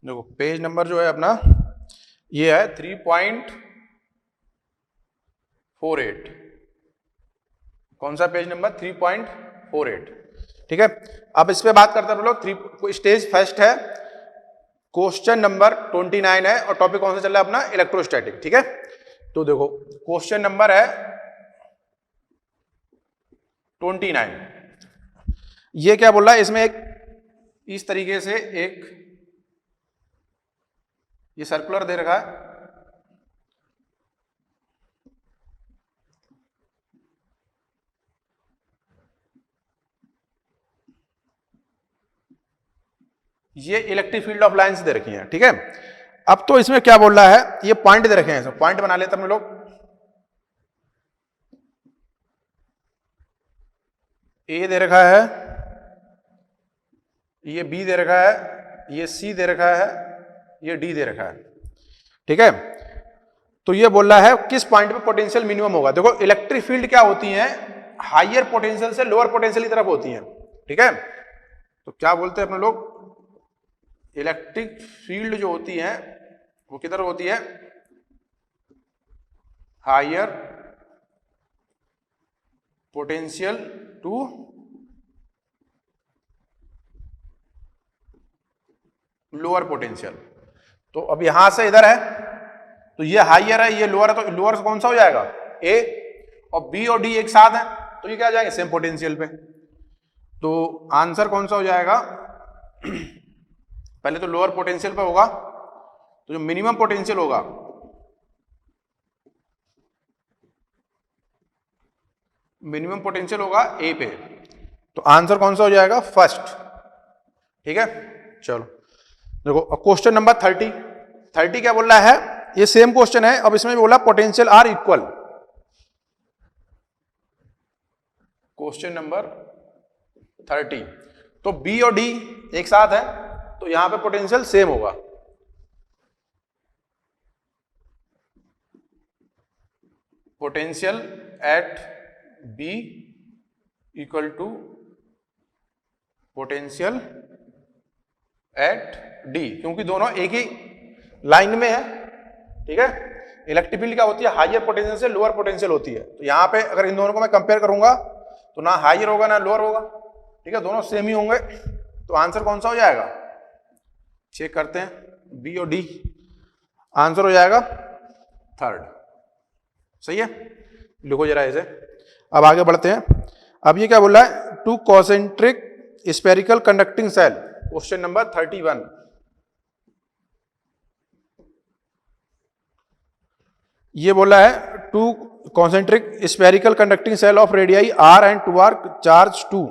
देखो page number जो है अपना ये है 3.48। कौन सा पेज नंबर? 3.48। ठीक है, अब इस पे बात करते हैं हम लोग। स्टेज फर्स्ट है, क्वेश्चन नंबर 29 है और टॉपिक कौन सा चल रहा है अपना? इलेक्ट्रोस्टैटिक। ठीक है, तो देखो क्वेश्चन नंबर है 29। ये क्या बोल रहा है इसमें? एक इस तरीके से एक ये सर्कुलर दे रखा है, ये इलेक्ट्रिक फील्ड ऑफ लाइंस दे रखी हैं। ठीक है, अब तो इसमें क्या बोल रहा है, ये पॉइंट दे रखे हैं, इसमें पॉइंट बना लेते हैं हम लोग। ए दे रखा है, ये बी दे रखा है, ये सी दे रखा है, ये डी दे रखा है। ठीक है, तो ये बोल रहा है किस पॉइंट पे पोटेंशियल मिनिमम होगा। देखो इलेक्ट्रिक फील्ड क्या होती है, हायर पोटेंशियल से लोअर पोटेंशियल की तरफ होती है। ठीक है, तो क्या बोलते हैं अपने लोग, इलेक्ट्रिक फील्ड जो होती है वो किधर होती है? Higher potential to lower potential. तो अब यहां से इधर है तो ये हायर है, ये लोअर है, तो लोअर कौन सा हो जाएगा? ए। और बी और डी एक साथ है तो ये क्या आ जाएंगे? सेम पोटेंशियल पे। तो आंसर कौन सा हो जाएगा? पहले तो लोअर पोटेंशियल पे होगा, तो जो मिनिमम पोटेंशियल होगा ए पे, तो आंसर कौन सा हो जाएगा? फर्स्ट। ठीक है, चलो देखो क्वेश्चन नंबर 30 क्या बोल रहा है? ये सेम क्वेश्चन है, अब इसमें बोला potential are equal. Question number 30, तो बी और डी एक साथ है तो यहां पे पोटेंशियल सेम होगा। Potential at B equal to potential at D, क्योंकि दोनों एक ही लाइन में है। ठीक है, इलेक्ट्रिक फील्ड क्या होती है? हायर पोटेंशियल से लोअर पोटेंशियल होती है। तो यहां पे अगर इन दोनों को मैं कंपेयर करूंगा तो ना हायर होगा ना लोअर होगा। ठीक है, दोनों सेम ही होंगे, तो आंसर कौन सा हो जाएगा? चेक करते हैं, बी और डी। आंसर हो जाएगा थर्ड। सही है, लिखो जरा इसे। अब आगे बढ़ते हैं। अब ये क्या बोल रहा है? Two concentric spherical conducting shell, question number 31। ये बोला है two concentric spherical conducting shell of radii R and 2 R charge two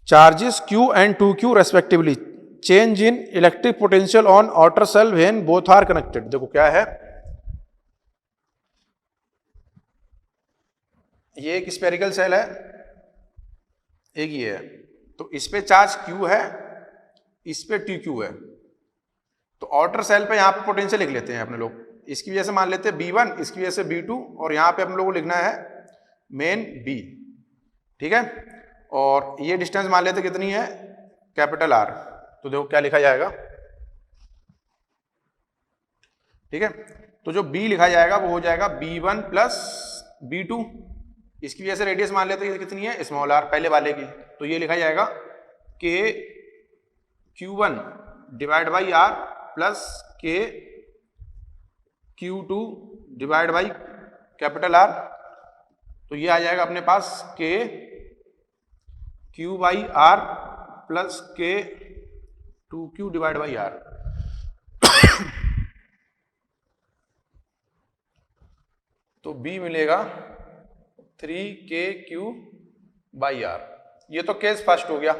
charges q and 2q respectively change in electric potential on outer cell when both are connected। देखो क्या है, ये एक spherical shell है, एक ये है, तो इस पे चार्ज q है, इस पे 2q है। तो आउटर सेल पे यहां पे पोटेंशियल लिख लेते हैं अपने लोग। इसकी वजह से मान लेते हैं B1, इसकी वजह से B2, और यहां पे हम लोग को लिखना है मेन B। ठीक है, और ये डिस्टेंस मान लेते कितनी है? Capital R. तो देखो क्या लिखा जाएगा। ठीक है, तो जो B लिखा जाएगा वो हो जाएगा B1 प्लस B2। इसकी वजह से रेडियस मान लेते हैं कितनी है? स्मॉल आर, पहले वाले की। तो ये लिखा जाएगा के Q1 divide by are plus के Q2 divide by capital R. तो ये आ जाएगा अपने पास के Q बाई आर प्लस के 2Q डिवाइड बाई आर। तो B मिलेगा 3KQ बाई आर। ये तो केस फर्स्ट हो गया।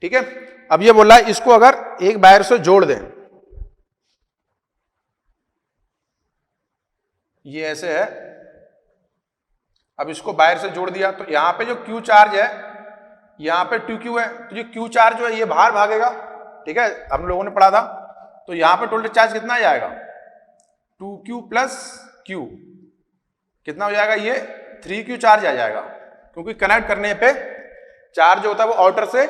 ठीक है, अब ये बोला है इसको अगर एक वायर से जोड़ दें, ये ऐसे है, अब इसको वायर से जोड़ दिया तो यहां पे जो Q चार्ज है यहां पे 2Q है, तो ये Q चार्ज जो है ये बाहर भागेगा। ठीक है, हम लोगों ने पढ़ा था। तो यहां पे टोटल चार्ज कितना आ जाएगा? 2Q प्लस Q कितना हो जाएगा? ये 3Q चार्ज आ जाएगा, क्योंकि कनेक्ट करने पे चार्ज होता है वो आउटर से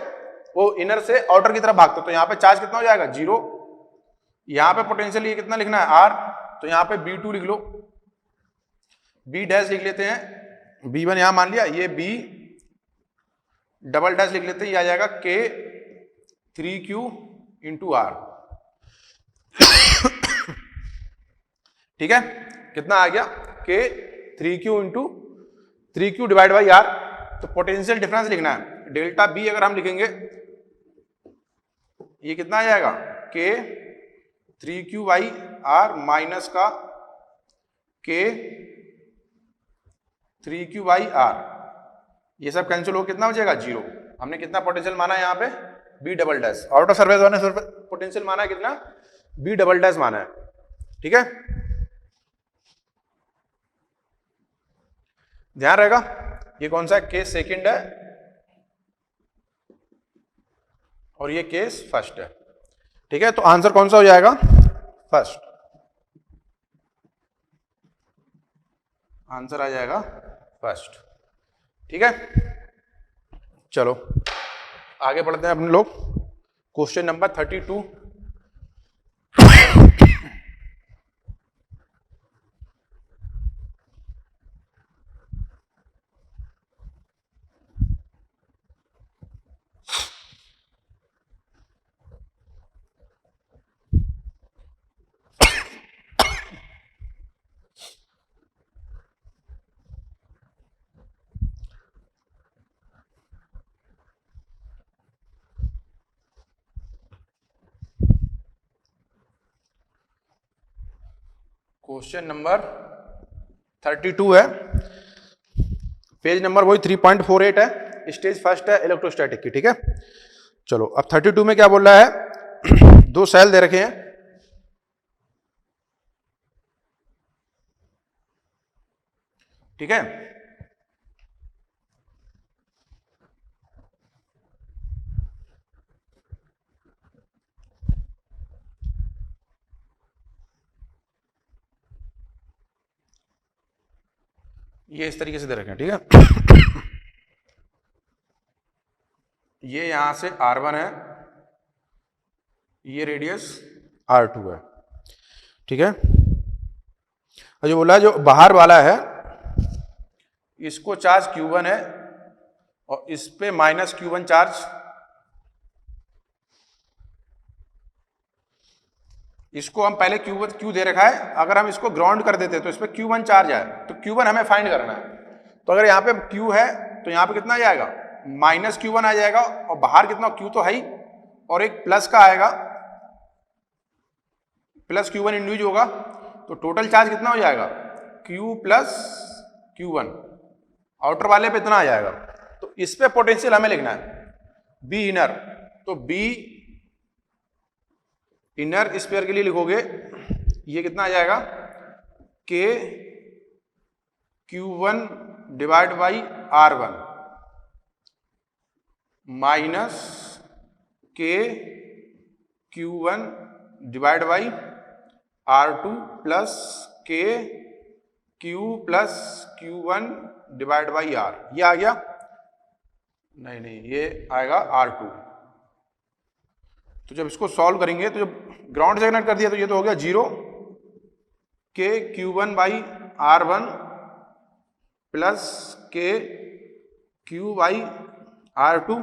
वो इनर से आउटर की तरफ भागता है, तो यहाँ पे चार्ज कितना हो जाएगा 0। यहाँ पे पोटेंशियल ये कितना लिखना है R, तो यहाँ पे B2 लिख लो, B डैश लिख लेते हैं, B1 यहाँ मान लिया, ये B डबल डैश लिख लेते हैं, ये आ जाएगा K3Q इंटू R। ठीक है, कितना आ गया K3Q into 3Q divide by R। तो पोटेंशियल डिफरेंस लिखना है, डेल्टा B अगर हम लिखेंगे ये कितना आ जाएगा K3Q बाई R माइनस का K3Q बाई R, ये सब कैंसिल हो कितना हो जाएगा 0। हमने कितना पोटेंशियल माना है यहाँ पे B double dash, out of surface वाले पोटेंशियल माना है कितना B डबल डैश माना है। ठीक है, ध्यान रहेगा, ये कौन सा केस सेकंड है और ये केस फर्स्ट है। ठीक है, तो आंसर कौन सा हो जाएगा फर्स्ट, आंसर आ जाएगा फर्स्ट। ठीक है, चलो आगे बढ़ते हैं अपने लोग, क्वेश्चन नंबर 32। क्वेश्चन नंबर 32 है, पेज नंबर वही 3.48 है, स्टेज फर्स्ट है इलेक्ट्रोस्टैटिक की। ठीक है, चलो अब 32 में क्या बोल रहा है, दो सेल दे रखे हैं, ठीक है, ये इस तरीके से दे रखे हैं। ठीक है, ये यहां से R1 है, ये रेडियस R2 है। ठीक है, और जो बोला जो बाहर वाला है इसको चार्ज Q1 है और इस पे माइनस Q1 चार्ज, इसको हम पहले Q दे रखा है, अगर हम इसको ग्राउंड कर देते तो इस पे Q1 चार्ज है, तो Q1 हमें फाइंड करना है। तो अगर यहाँ पे Q है तो यहाँ पे कितना आ जाएगा माइनस Q1 आ जाएगा, और बाहर कितना Q तो है ही, और एक प्लस का आएगा, प्लस Q1 इंड्यूज होगा, तो टोटल चार्ज कितना हो जाएगा Q प्लस Q1, आउटर वाले पे इतना आ जाएगा। तो इस पे पोटेंशियल हमें लिखना है B इनर, तो B इनर स्पेयर के लिए लिखोगे ये कितना आ जाएगा Q1 divide by R1 minus Q1 divide by R2 plus Q plus Q1 divide by R, ये आ गया, नहीं ये आएगा R2। तो जब इसको सॉल्व करेंगे तो जब ग्राउंड से कनेक्ट कर दिया तो ये तो हो गया 0, Q1 by R1 plus Q by R2,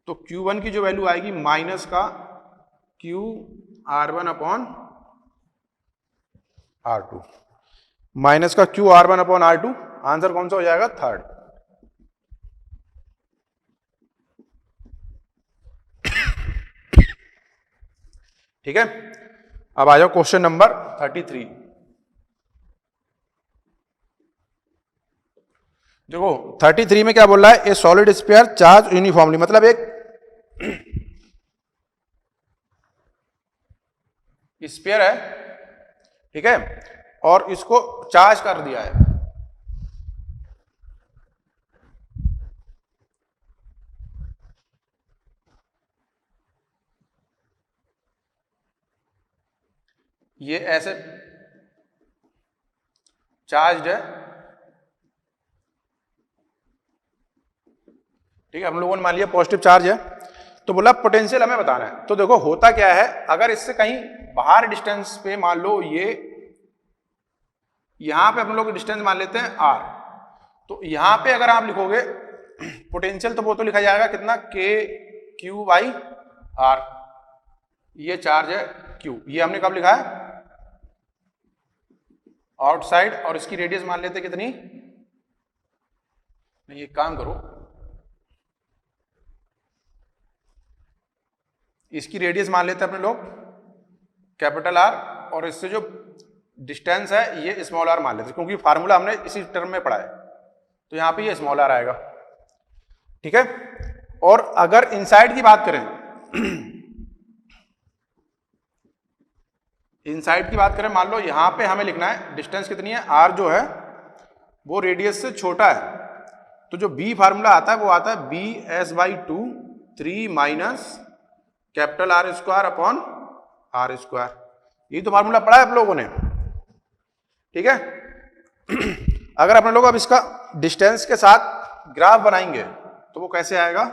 तो Q1 की जो वैल्यू आएगी माइनस का Q R1 upon R2, minus का Q R1 upon R2, answer कौन सा हो जाएगा थर्ड। ठीक है, अब आ जाओ क्वेश्चन नंबर 33। देखो 33 में क्या बोल रहा है, ए सॉलिड स्फीयर चार्ज यूनिफॉर्मली, मतलब एक स्फीयर है, ठीक है, और इसको चार्ज कर दिया है, ये ऐसे चार्ज्ड है, ठीक है, हम लोगों ने मान लिया पॉजिटिव चार्ज है, तो बोला पोटेंशियल हमें बताना है। तो देखो होता क्या है, अगर इससे कहीं बाहर डिस्टेंस पे मान लो ये यहां पे हम लोग डिस्टेंस मान लेते हैं r, तो यहां पे अगर आप लिखोगे पोटेंशियल तो वो तो लिखा जाएगा कितना k q बाई r, ये चार्ज है q, ये हमने कब लिखा है आउटसाइड, और इसकी रेडियस मान लेते कितनी, नहीं एक काम करो, इसकी रेडियस मान लेते हैं अपने लोग कैपिटल R, और इससे जो डिस्टेंस है ये स्मॉल r मान लेते हैं, क्योंकि फार्मूला हमने इसी टर्म में पढ़ा है, तो यहां पे ये स्मॉल r आएगा। ठीक है, और अगर इनसाइड की बात करें इनसाइड की बात करें, मान लो यहां पे हमें लिखना है डिस्टेंस कितनी है, r जो है वो रेडियस से छोटा है, तो जो b फार्मूला आता है वो आता है b s by 2 3 minus capital R square upon R square, ये तो फार्मूला पढ़ा है आप लोगों ने। ठीक है, अगर अपने लोग अब इसका डिस्टेंस के साथ ग्राफ बनाएंगे तो वो कैसे आएगा,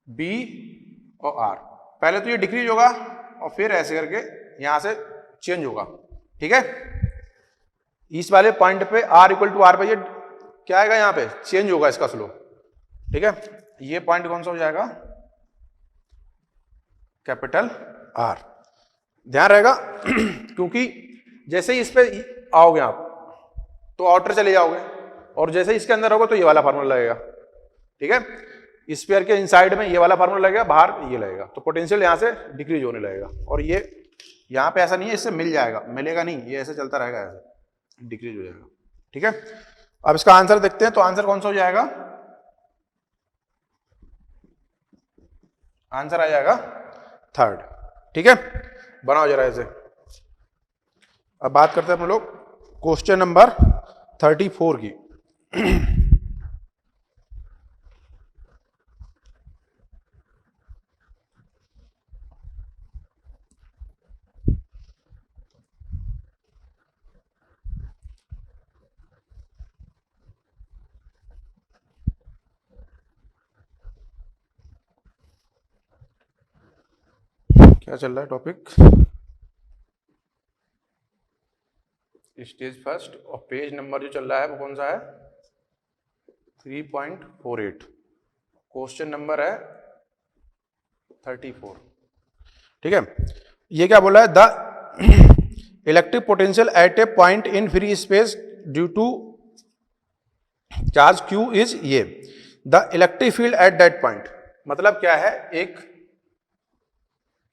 b और r, पहले तो ये डिक्रीज होगा और फिर ऐसे करके यहां से चेंज होगा। ठीक है, इस वाले पॉइंट पे r इक्वल टू r पे ये क्या आएगा, यहां पे चेंज होगा इसका स्लोप। ठीक है, ये पॉइंट कौन सा हो जाएगा, कैपिटल R, ध्यान रहेगा क्योंकि जैसे ही इस पे आओगे आप तो आउटर चले जाओगे, और जैसे ही इसके अंदर होगा तो ये वाला फार्मूला लगेगा। ठीक है, स्फीयर के इनसाइड में ये वाला फार्मूला लगेगा, बाहर ये लगेगा, तो पोटेंशियल यहां से डिक्रीज होने लगेगा, और ये यहां पे ऐसा नहीं है इससे मिल जाएगा, मिलेगा नहीं, ये ऐसे चलता रहेगा, ऐसे डिक्रीज हो जाएगा। ठीक है, अब इसका आंसर देखते हैं, तो आंसर कौन सा हो जाएगा, आंसर आ जाएगा थर्ड। ठीक है, बनाओ जरा ऐसे। अब बात करते हैं हम लोग क्वेश्चन नंबर 34 की। क्या चल रहा है टॉपिक, स्टेज फर्स्ट, और पेज नंबर जो चल रहा है वो कौन सा है, 3.48, क्वेश्चन नंबर है 34। ठीक है, ये क्या बोला है, the electric potential at a point in free space due to charge Q is ये, the electric field at that point, मतलब क्या है, एक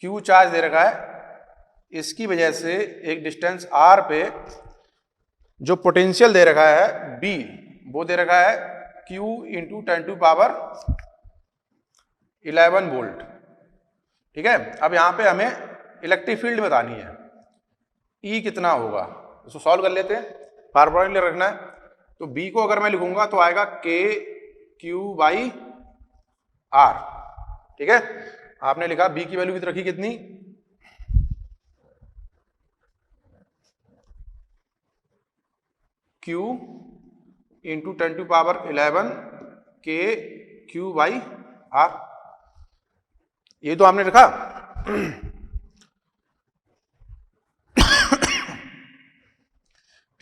Q चार्ज दे रखा है, इसकी वजह से एक डिस्टेंस R पे जो पोटेंशियल दे रखा है B, वो दे रखा है Q इंटू 10⁻11 वोल्ट। ठीक है, अब यहां पे हमें इलेक्ट्रिक फील्ड बतानी है, E कितना होगा, इसको सॉल्व कर लेते हैं, फार्मूला रखना है, तो B को अगर मैं लिखूंगा तो आएगा K Q बाई R। ठीक है, आपने लिखा B की वैल्यू रखी कितनी, Q into 10⁻11 K Q by R, ये तो हमने रखा।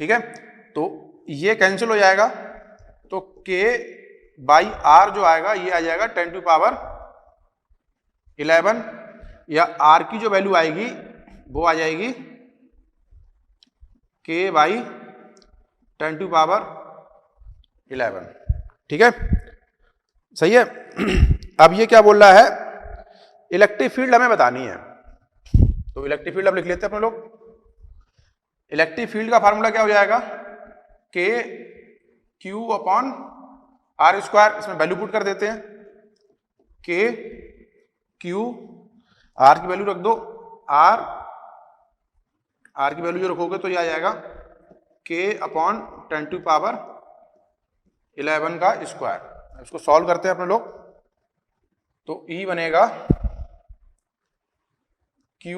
ठीक है, तो ये कैंसिल हो जाएगा, तो K बाई R जो आएगा ये आ जाएगा 10⁻11, या R की जो वैल्यू आएगी वो आ जाएगी K बाई 10⁻11। ठीक है, सही है। अब ये क्या बोल रहा है, इलेक्ट्रिक फील्ड हमें बतानी है, तो इलेक्ट्रिक फील्ड अब लिख लेते हैं अपने लोग। इलेक्ट्रिक फील्ड का फार्मूला क्या हो जाएगा, K Q upon R square, इसमें वैल्यू पुट कर देते हैं, K Q, R की वैल्यू रख दो, R की वैल्यू जो रखोगे तो ये आ जाएगा K अपॉन 10⁻11 का स्क्वायर। इसको सॉल्व करते हैं अपने लोग, तो E बनेगा Q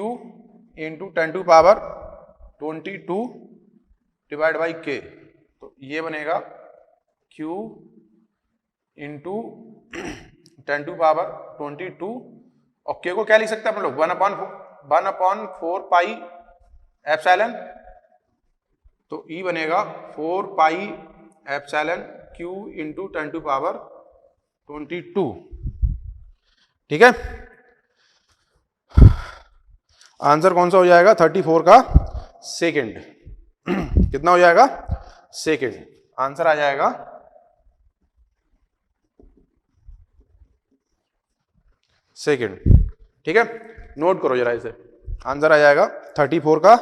into 10⁻22 divide by K, तो ये बनेगा Q इंटू 10⁻22 और के को क्या लिख सकते हैं अपन लोग 1/4 पाई एप्सिलॉन, तो ई बनेगा 4 पाई एप्सिलॉन क्यू इंटू 10⁻22। ठीक है, आंसर कौन सा हो जाएगा 34 का सेकंड। कितना हो जाएगा सेकंड, आंसर आ जाएगा सेकंड। ठीक है, नोट करो जरा इसे, आंसर आ जाएगा 34 का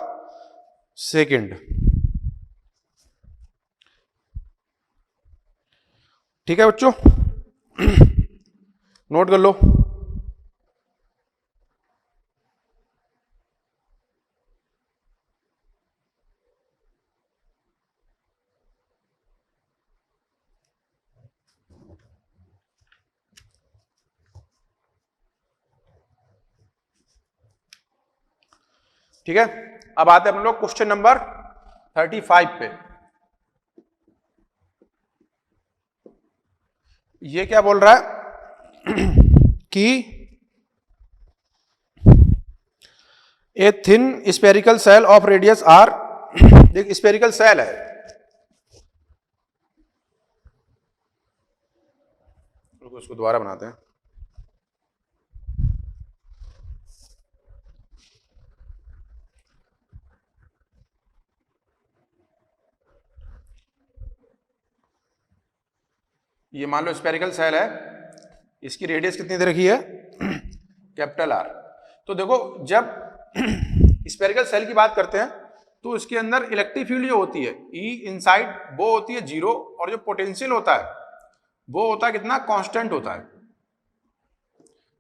सेकंड। ठीक है बच्चों, नोट कर लो। ठीक है, अब आते हैं हम लोग क्वेश्चन नंबर 35 पे। ये क्या बोल रहा है कि a thin spherical shell of radius R, देख स्पेरिकल सेल है, उसको दोबारा बनाते हैं। ये मान लो स्पेरिकल सेल है, इसकी रेडियस कितनी दे रखी है कैपिटल आर। तो देखो जब स्पेरिकल सेल की बात करते हैं तो इसके अंदर इलेक्ट्रिक फील्ड जो होती है ई इनसाइड वो होती है 0, और जो पोटेंशियल होता है वो होता है कितना कांस्टेंट होता है।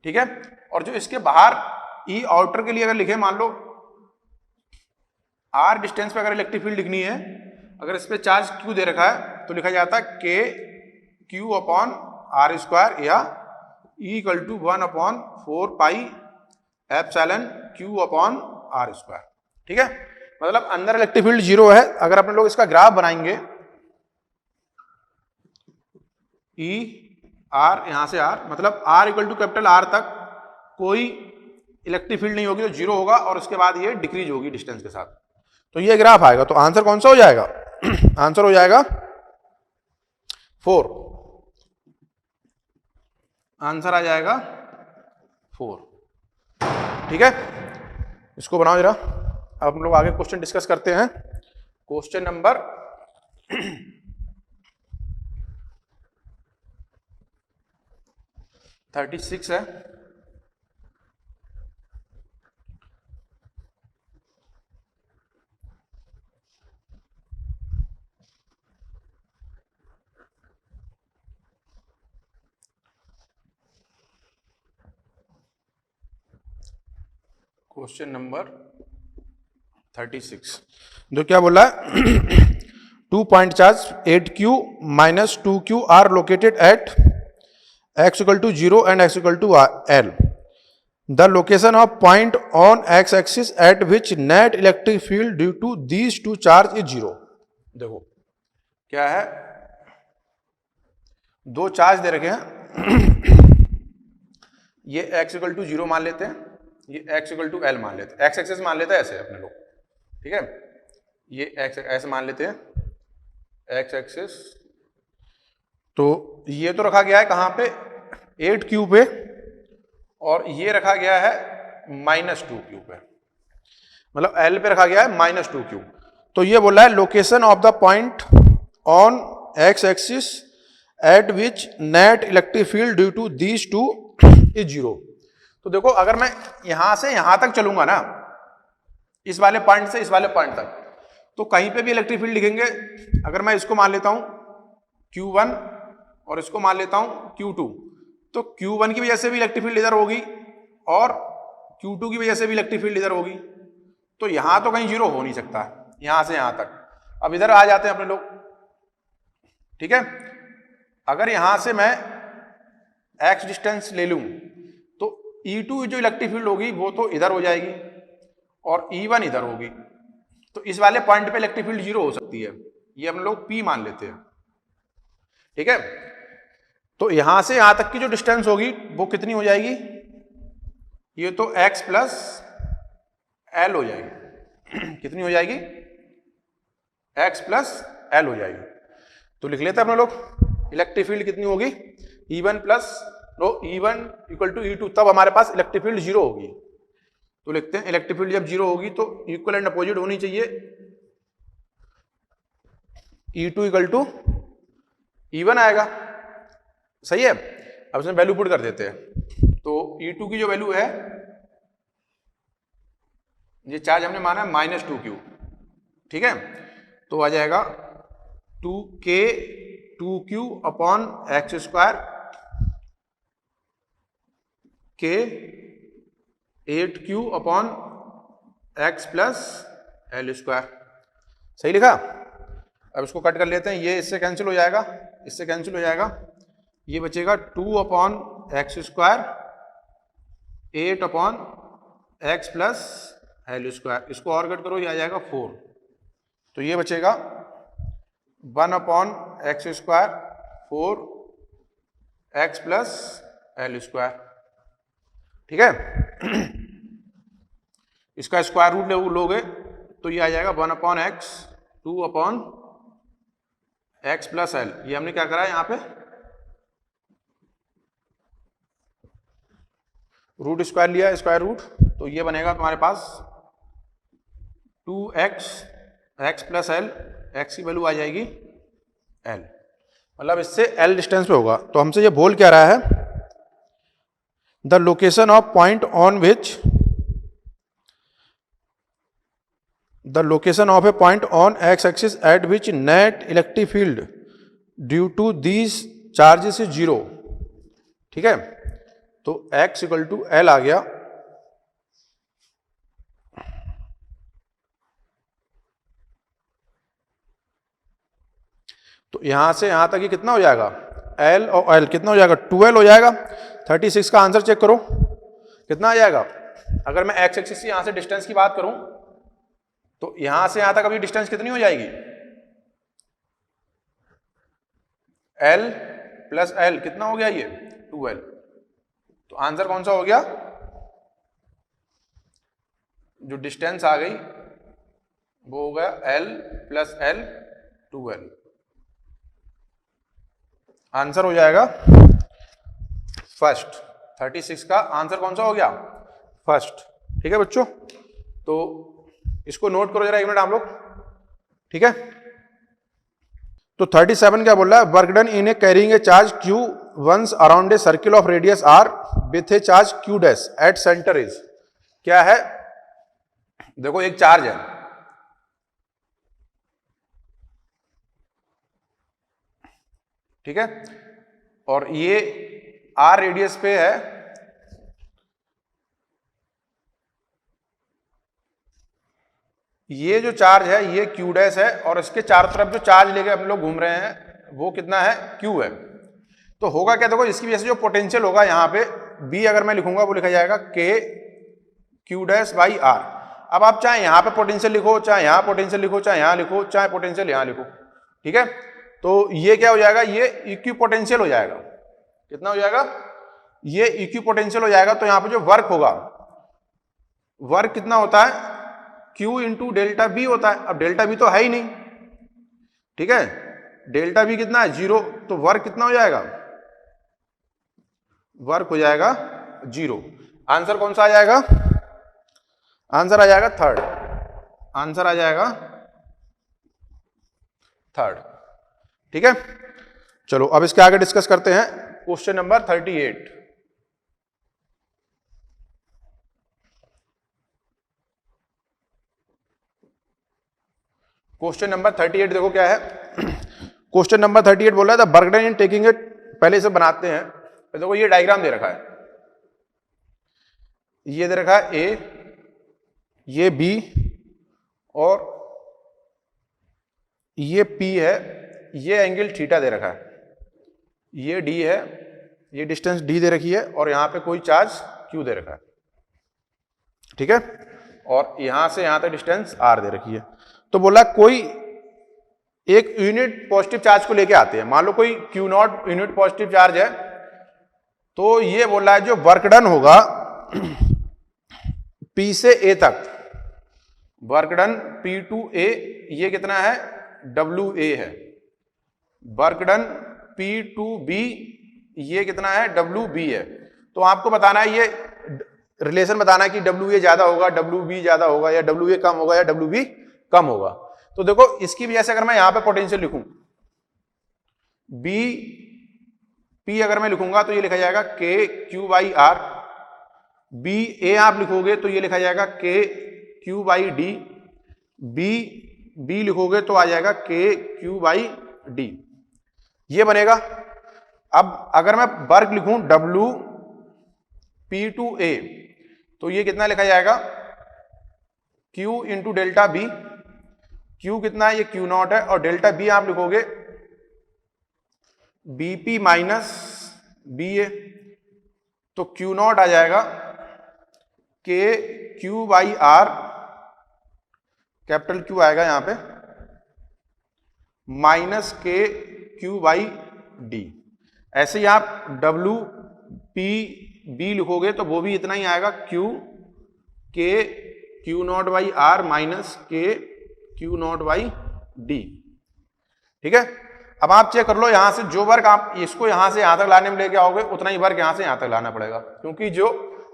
ठीक है, और जो इसके बाहर ई आउटर के लिए अगर लिखे, मान लो आर डिस्टेंस पे अगर इलेक्ट्रिक फील्ड लिखनी है, अगर इस पे चार्ज क्यू दे रखा है तो लिखा जाता है के क्यू अपॉन आर स्क्वायर, या E equal to 1/4 pi epsilon Q upon R square. ठीक है, मतलब अंदर इलेक्ट्रिक फील्ड 0 है। अगर अपन लोग इसका ग्राफ बनाएंगे, ई आर यहां से आर, मतलब R equal to capital R तक कोई इलेक्ट्रिक फील्ड नहीं होगी तो 0 होगा, और उसके बाद ये डिक्रीज होगी डिस्टेंस के साथ, तो ये ग्राफ आएगा। तो आंसर कौन सा हो जाएगा आंसर हो जाएगा 4, आंसर आ जाएगा 4। ठीक है, इसको बनाओ जरा। अब हम लोग आगे क्वेश्चन डिस्कस करते हैं। क्वेश्चन नंबर 36 है। क्वेश्चन नंबर 36 जो क्या बोला है 2 point charge 8q - 2q are located at x = 0 and x = L. The location of point on x-axis at which net electric field due to these two charge is 0. देखो क्या है, दो charge दे रखे हैं ये x = 0 मान लेते हैं, ये x = L मान लेते हैं, x एक्सिस मान लेते हैं ऐसे अपने लोग। ठीक है, ये x ऐसे मान लेते हैं x एक्सिस, तो ये तो रखा गया है कहां पे 8q पे, और ये रखा गया है -2q पे, मतलब L पे रखा गया है -2q। तो ये बोला है location of the point on x axis at which net electric field due to these two is 0। तो देखो अगर मैं यहां से यहां तक चलूंगा ना, इस वाले पॉइंट से इस वाले पॉइंट तक, तो कहीं पे भी इलेक्ट्रिक फील्ड लिखेंगे। अगर मैं इसको मान लेता हूं Q1 और इसको मान लेता हूं Q2, तो Q1 की वजह से भी इलेक्ट्रिक फील्ड इधर होगी और Q2 की वजह से भी इलेक्ट्रिक फील्ड इधर होगी, तो यहां तो कहीं 0 हो नहीं सकता यहां से यहां तक। अब इधर आ जाते हैं अपने लोग। ठीक है, अगर यहां से मैं x डिस्टेंस ले लूं तो E2 जो इलेक्ट्रिक फील्ड होगी वो तो इधर हो जाएगी और E1 इधर होगी, तो इस वाले पॉइंट पे इलेक्ट्रिक फील्ड 0 हो सकती है, ये हम लोग P मान लेते हैं। ठीक है, तो यहां से यहां तक की जो डिस्टेंस होगी वो कितनी हो जाएगी, ये तो x प्लस एल हो जाएगी। कितनी हो जाएगी, x प्लस एल हो जाएगी। तो लिख लेते हैं अपने लोग, इलेक्ट्रिक फील्ड कितनी होगी, E1 plus E1 equal to E2, तब हमारे पास इलेक्ट्रिक फील्ड जीरो होगी। तो लिखते हैं इलेक्ट्रिक फील्ड जब जीरो होगी तो इक्वल एंड अपोजिट होनी चाहिए, E2 इक्वल टू E1 आएगा, सही है। अब इसमें वैल्यू पुट कर देते हैं। तो E2 की जो वैल्यू है, ये चार्ज हमने माना है -2q, ठीक है। तो आ जाएगा 2k 2q upon x square k 8q upon x plus L square, सही लिखा। अब इसको कट कर लेते हैं, ये इससे कैंसिल हो जाएगा, इससे कैंसिल हो जाएगा, ये बचेगा 2 upon x square 8 upon x plus L square, इसको और कट करो, ये आ जाएगा 4। तो ये बचेगा 1 upon x square 4 x plus L square, ठीक है। इसका स्क्वायर रूट लोगे तो ये आ जाएगा 1 upon x 2 upon x plus L. ये हमने क्या करा है, यहाँ पे रूट स्क्वायर लिया, स्क्वायर रूट, तो ये बनेगा तुम्हारे पास 2x x plus L, x की वैल्यू आ जाएगी एल, मतलब इससे एल डिस्टेंस पे होगा। तो हमसे ये बोल क्या रहा है, the location of point on which the location of a point on x axis at which net electric field due to these charges is 0, ठीक है। तो x इक्वल टू एल आ गया, तो यहां से यहां तक ये कितना हो जाएगा, l और l कितना हो जाएगा, 12 हो जाएगा। 36 का आंसर चेक करो कितना आ जाएगा। अगर मैं x एक्सिस से यहां से डिस्टेंस की बात करूं तो यहां से यहां तक अभी डिस्टेंस कितनी हो जाएगी, L प्लस L कितना हो गया, ये 2L। तो आंसर कौन सा हो गया, जो डिस्टेंस आ गई वो हो गया L plus L 2L। Answer हो जाएगा फर्स्ट। 36 का आंसर कौन सा हो गया, फर्स्ट, ठीक है बच्चों। तो इसको नोट करो जरा, एक मिनट आप लोग, ठीक है। तो 37 क्या बोल रहा है, work done in a carrying a charge q once around a circle of radius r with a charge q dash at centre is, क्या है, देखो एक चार्ज है, ठीक है, और ये r रेडियस पे है, ये जो चार्ज है ये q डैश है, और इसके चारों तरफ जो चार्ज लेके हम लोग घूम रहे हैं वो कितना है, q है। तो होगा क्या, देखो इसकी वजह से जो पोटेंशियल होगा यहाँ पे b अगर मैं लिखूंगा वो लिखा जाएगा k q dash by r। अब आप चाहे यहाँ पे पोटेंशियल लिखो, चाहे यहाँ पोटेंशियल लिखो, चाहे यहाँ लिखो, चाहे पोटेंशियल यहाँ लिखो, ठीक है। तो ये क्या हो जाएगा, ये इक्वी पोटेंशियल हो जाएगा, कितना हो जाएगा, ये इक्वी पोटेंशियल हो जाएगा। तो यहाँ पे जो वर्क होगा, वर्क कितना होता है, Q इंटू डेल्टा बी होता है। अब डेल्टा बी तो है ही नहीं, ठीक है, डेल्टा बी कितना है, 0। तो वर्क कितना हो जाएगा, वर्क हो जाएगा 0। आंसर कौन सा आ जाएगा, आंसर आ जाएगा थर्ड, आंसर आ जाएगा थर्ड, ठीक है। चलो अब इसके आगे डिस्कस करते हैं क्वेश्चन नंबर 38। क्वेश्चन नंबर 38 देखो क्या है। क्वेश्चन नंबर 38 बोल रहा है, the work done in taking it, पहले इसे बनाते हैं। देखो ये डायग्राम दे रखा है, ये दे रखा है ए, ये बी, और ये पी है, ये एंगल थीटा दे रखा है, ये डी है, ये डिस्टेंस डी दे रखी है, और यहां पे कोई चार्ज क्यू दे रखा है, ठीक है, और यहां से यहां तक डिस्टेंस आर दे रखी है। तो बोला कोई एक यूनिट पॉजिटिव चार्ज को लेके आते हैं। मान लो कोई Q naught unit positive charge है, तो ये बोल रहा है जो वर्क डन होगा P से A तक, work done P to A, ये कितना है, WA है। Work done P to B, ये कितना है, WB है। तो आपको बताना है, ये रिलेशन बताना है कि WA ज्यादा होगा, WB ज्यादा होगा, या WA कम होगा, या WB कम होगा। तो देखो इसकी वजह से अगर मैं यहां पे पोटेंशियल लिखूं P अगर मैं लिखूंगा तो ये लिखा जाएगा KQ/R, BA आप लिखोगे तो ये लिखा जाएगा KQ/D, B लिखोगे तो आ जाएगा KQ/D, ये बनेगा। अब अगर मैं वर्क लिखूं WP टू A, तो ये कितना लिखा जाएगा, Q into delta B, Q कितना है, ये Q नॉट है, और डेल्टा B आप लिखोगे BP माइनस BA, तो Q नॉट आ जाएगा KQ/R, कैपिटल Q आएगा यहां पे, माइनस KQ/D। ऐसे ही आप WPB लिखोगे तो वो भी इतना ही आएगा, Q0/R माइनस KQ0/D। ठीक है, अब आप चेक कर लो यहां से जो वर्क आप इसको यहां से यहां तक लाने में लेके आओगे, उतना ही वर्क यहां से यहां तक लाना पड़ेगा, क्योंकि जो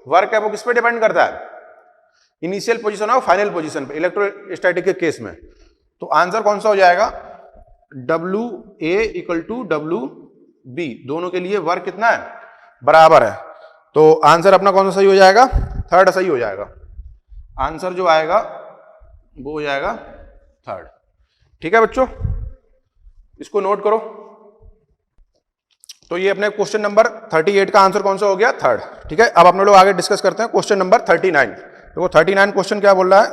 वर्क है वो किस पे डिपेंड करता है, इनिशियल पोजीशन और फाइनल पोजीशन पे, इलेक्ट्रोस्टैटिक के केस में। तो आंसर कौन सा हो जाएगा, WA इक्वल टू WB, दोनों के लिए वर्क कितना है, बराबर है। तो आंसर अपना कौन सा सही हो जाएगा, थर्ड सही हो जाएगा। आंसर जो आएगा वो हो जाएगा थर्ड। ठीक है बच्चों, इसको नोट करो। तो ये अपने क्वेश्चन नंबर 38 का आंसर कौन सा हो गया, थर्ड। ठीक है, अब अपने लोग आगे डिस्कस करते हैं क्वेश्चन नंबर 39। देखो 39 क्वेश्चन क्या बोल रहा है,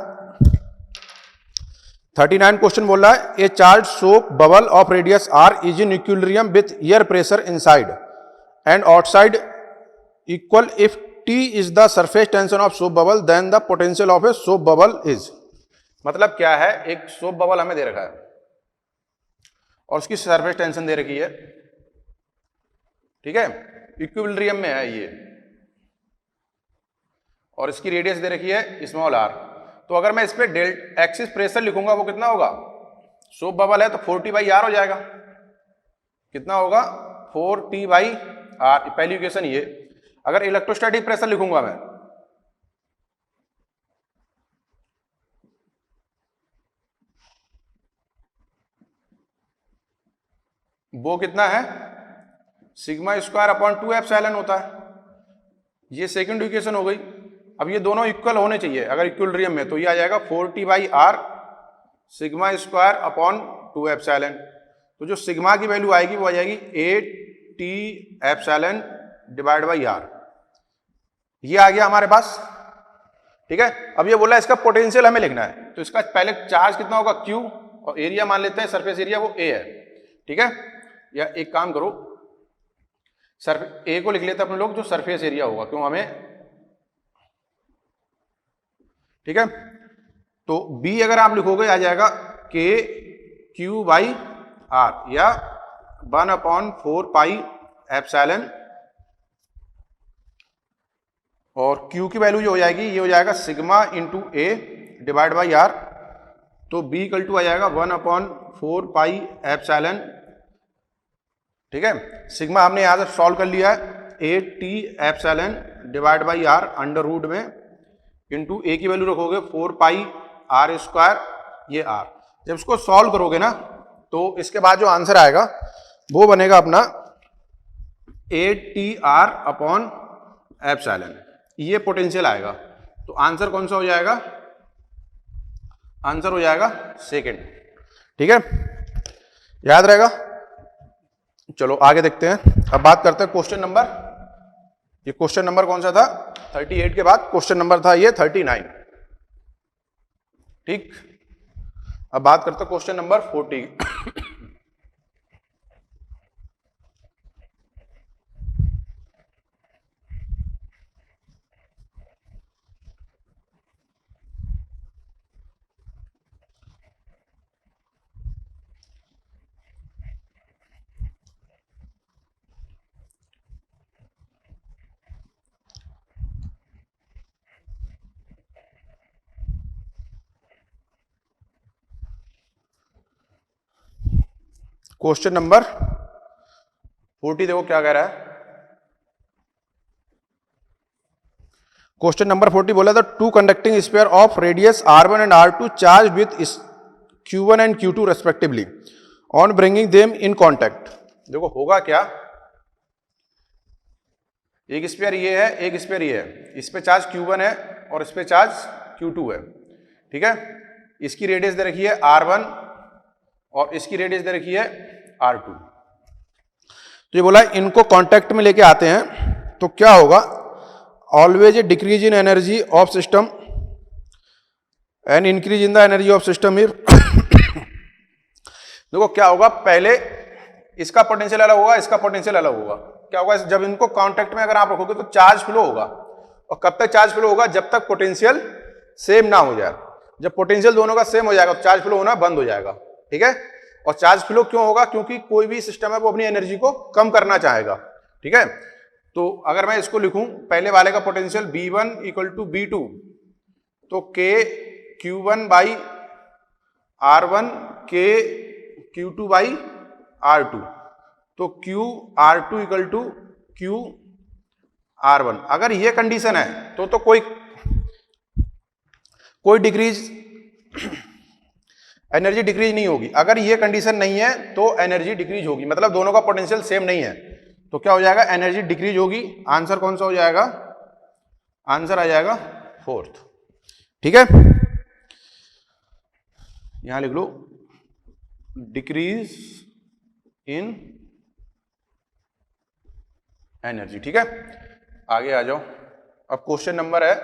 39 क्वेश्चन बोल रहा है, a charge soap bubble of radius R is in equilibrium with air pressure inside and outside equal if T is the surface tension of soap bubble then the potential of a soap bubble is. मतलब क्या है, एक soap bubble हमें दे रखा है और उसकी surface tension दे रखी है, ठीक है, इक्विलिब्रियम में है ये, और इसकी रेडियस दे रखी है स्मॉल r। तो अगर मैं इस पे एक्सिस प्रेशर लिखूंगा वो कितना होगा, सोप बबल है तो 4T/R हो जाएगा, कितना होगा 4T/R, पहली इक्वेशन ये। अगर इलेक्ट्रोस्टैटिक प्रेशर लिखूंगा मैं, वो कितना है, σ²/2ε होता है, ये सेकंड इक्वेशन हो गई। अब ये दोनों इक्वल होने चाहिए अगर इक्विलिब्रियम में, तो ये आ जाएगा 4T/R σ²/2ε। तो जो सिग्मा की वैल्यू आएगी वो आ जाएगी 8T/R, ये आ गया हमारे पास। ठीक है, अब ये बोला इसका पोटेंशियल हमें लिखना है, तो इसका पहले चार्ज कितना होगा Q, और एरिया मान लेते हैं सरफेस एरिया वो A है। ठीक है, या एक काम करो, A को लिख लेते हैं अपने लोग, जो सरफेस एरिया होगा, क्यों हमें, ठीक है। तो B अगर आप लिखोगे आ जाएगा KQ/R या 1/4πε, और Q की वैल्यू जो हो जाएगी ये हो जाएगा σ/A/R। तो B इक्वल टू आ जाएगा 1/4πε। ठीक है, सिग्मा हमने यहां से सॉल्व कर लिया है, 8T/R अंडर रूट में इंटू A की वैल्यू रखोगे 4πR², ये R। जब इसको सॉल्व करोगे ना तो इसके बाद जो आंसर आएगा वो बनेगा अपना 8T/R/ε, ये पोटेंशियल आएगा। तो आंसर कौन सा हो जाएगा, आंसर हो जाएगा सेकंड। ठीक है, याद रहेगा। चलो आगे देखते हैं, अब बात करते हैं क्वेश्चन नंबर, ये क्वेश्चन नंबर कौन सा था, 38 के बाद क्वेश्चन नंबर था ये 39। ठीक, अब बात करते हैं क्वेश्चन नंबर 40। क्वेश्चन नंबर 40 देखो क्या कह रहा है। क्वेश्चन नंबर 40 बोला था two conducting sphere of radius r1 and r2 charge with q1 and q2 respectively on bringing them in contact. देखो होगा क्या, एक स्फीयर ये है, एक स्फीयर ये है, इस पे चार्ज q1 है और इस पे चार्ज q2 है, ठीक है। इसकी रेडियस दे रखी है r1 और इसकी रेडियस दे रखी है r2। तो ये बोला इनको कांटेक्ट में लेके आते हैं तो क्या होगा, always a decrease in energy of system and increase in the energy of system if देखो क्या होगा, पहले इसका पोटेंशियल अलग होगा, इसका पोटेंशियल अलग होगा। क्या होगा, जब इनको कांटेक्ट में अगर आप रखोगे तो चार्ज फ्लो होगा, और कब तक चार्ज फ्लो होगा, जब तक पोटेंशियल सेम ना हो जाए। जब पोटेंशियल दोनों का सेम हो जाएगा तो चार्ज फ्लो होना बंद हो जाएगा, ठीक है। और चार्ज फ्लो क्यों होगा, क्योंकि कोई भी सिस्टम है वो अपनी एनर्जी को कम करना चाहेगा, ठीक है। तो अगर मैं इसको लिखूं, पहले वाले का potential B1 equal to B2, तो K Q1 by R1 K Q2 by R2, तो Q R2 equal to Q R1। अगर ये कंडीशन है तो कोई डिक्रीज एनर्जी डिक्रीज नहीं होगी। अगर ये कंडीशन नहीं है तो एनर्जी डिक्रीज होगी, मतलब दोनों का पोटेंशियल सेम नहीं है तो क्या हो जाएगा, एनर्जी डिक्रीज होगी। आंसर कौन सा हो जाएगा, आंसर आ जाएगा 4th, ठीक है। यहां लिख लो डिक्रीज इन एनर्जी, ठीक है। आगे आ जाओ, अब क्वेश्चन नंबर है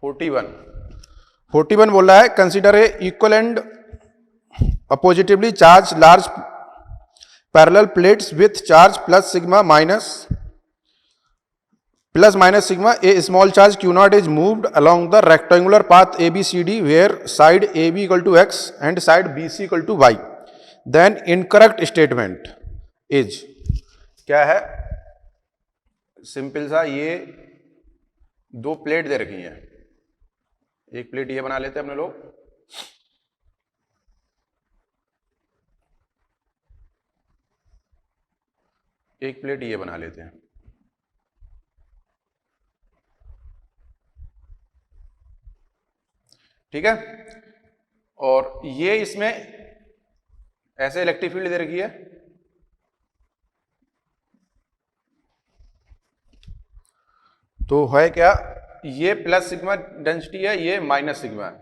41 बोल रहा है consider a equal and oppositely charged large parallel plates with charge plus minus sigma a small charge Q0 is moved along the rectangular path ABCD where side AB equal to x and side BC equal to y, then incorrect statement is. क्या है, simple सा, ये दो plate दे रखी हैं, एक plate ये बना लेते हैं अपने लोग, एक प्लेट ये बना लेते हैं, ठीक है। और ये इसमें ऐसे इलेक्ट्रिक फील्ड दे रखी है, तो है क्या, ये प्लस सिग्मा डेंसिटी है, ये माइनस सिग्मा है,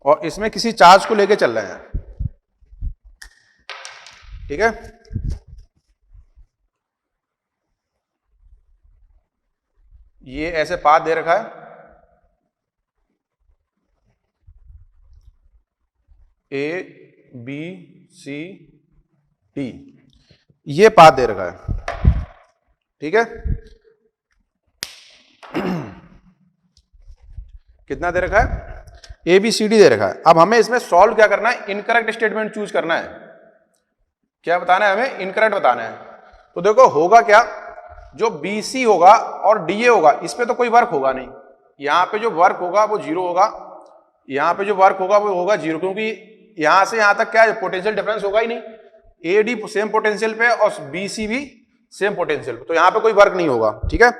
और इसमें किसी चार्ज को लेके चल रहे हैं, ठीक है। ये ऐसे पाथ दे रखा है, ABCD, ये पाथ दे रखा है, ठीक है। कितना दे रखा है, ABCD दे रखा है। अब हमें इसमें सॉल्व क्या करना है, इनकरेक्ट स्टेटमेंट चूज करना है। क्या बताना है हमें, इनकरेक्ट बताना है। तो देखो होगा क्या, जो BC होगा और DA होगा, इस पे तो कोई वर्क होगा नहीं, यहां पे जो वर्क होगा वो 0 होगा, यहां पे जो वर्क होगा वो होगा 0, क्योंकि यहां से यहां तक क्या है, पोटेंशियल डिफरेंस होगा ही नहीं। AD सेम पोटेंशियल पे और BC भी सेम पोटेंशियल पे, तो यहां पे कोई वर्क नहीं होगा, ठीक है।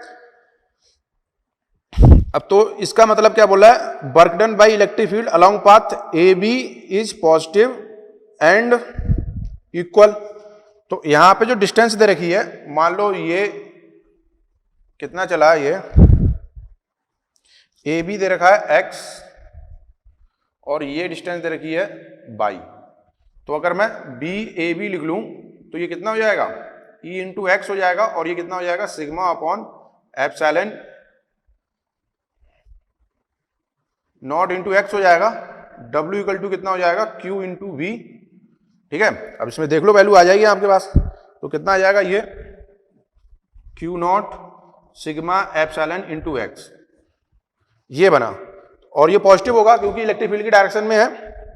अब तो इसका मतलब क्या बोला है, work done by electric field along path AB is positive and equal. तो यहां पे जो डिस्टेंस दे रखी है, मान लो ये कितना चला है, ये AB दे रखा है x और ये डिस्टेंस दे रखी है y। तो अगर मैं BAB लिख लूं तो ये कितना हो जाएगा, E इंटू एक्स हो जाएगा, और ये कितना हो जाएगा, sigma upon epsilon not into x हो जाएगा, W इक्वल टू कितना हो जाएगा, Q इंटू V, ठीक है। अब इसमें देख लो वैल्यू आ जाएगी आपके पास, तो कितना आ जाएगा, ये Q not sigma epsilon into x, ये बना। और ये पॉजिटिव होगा क्योंकि इलेक्ट्रिक फील्ड की डायरेक्शन में है,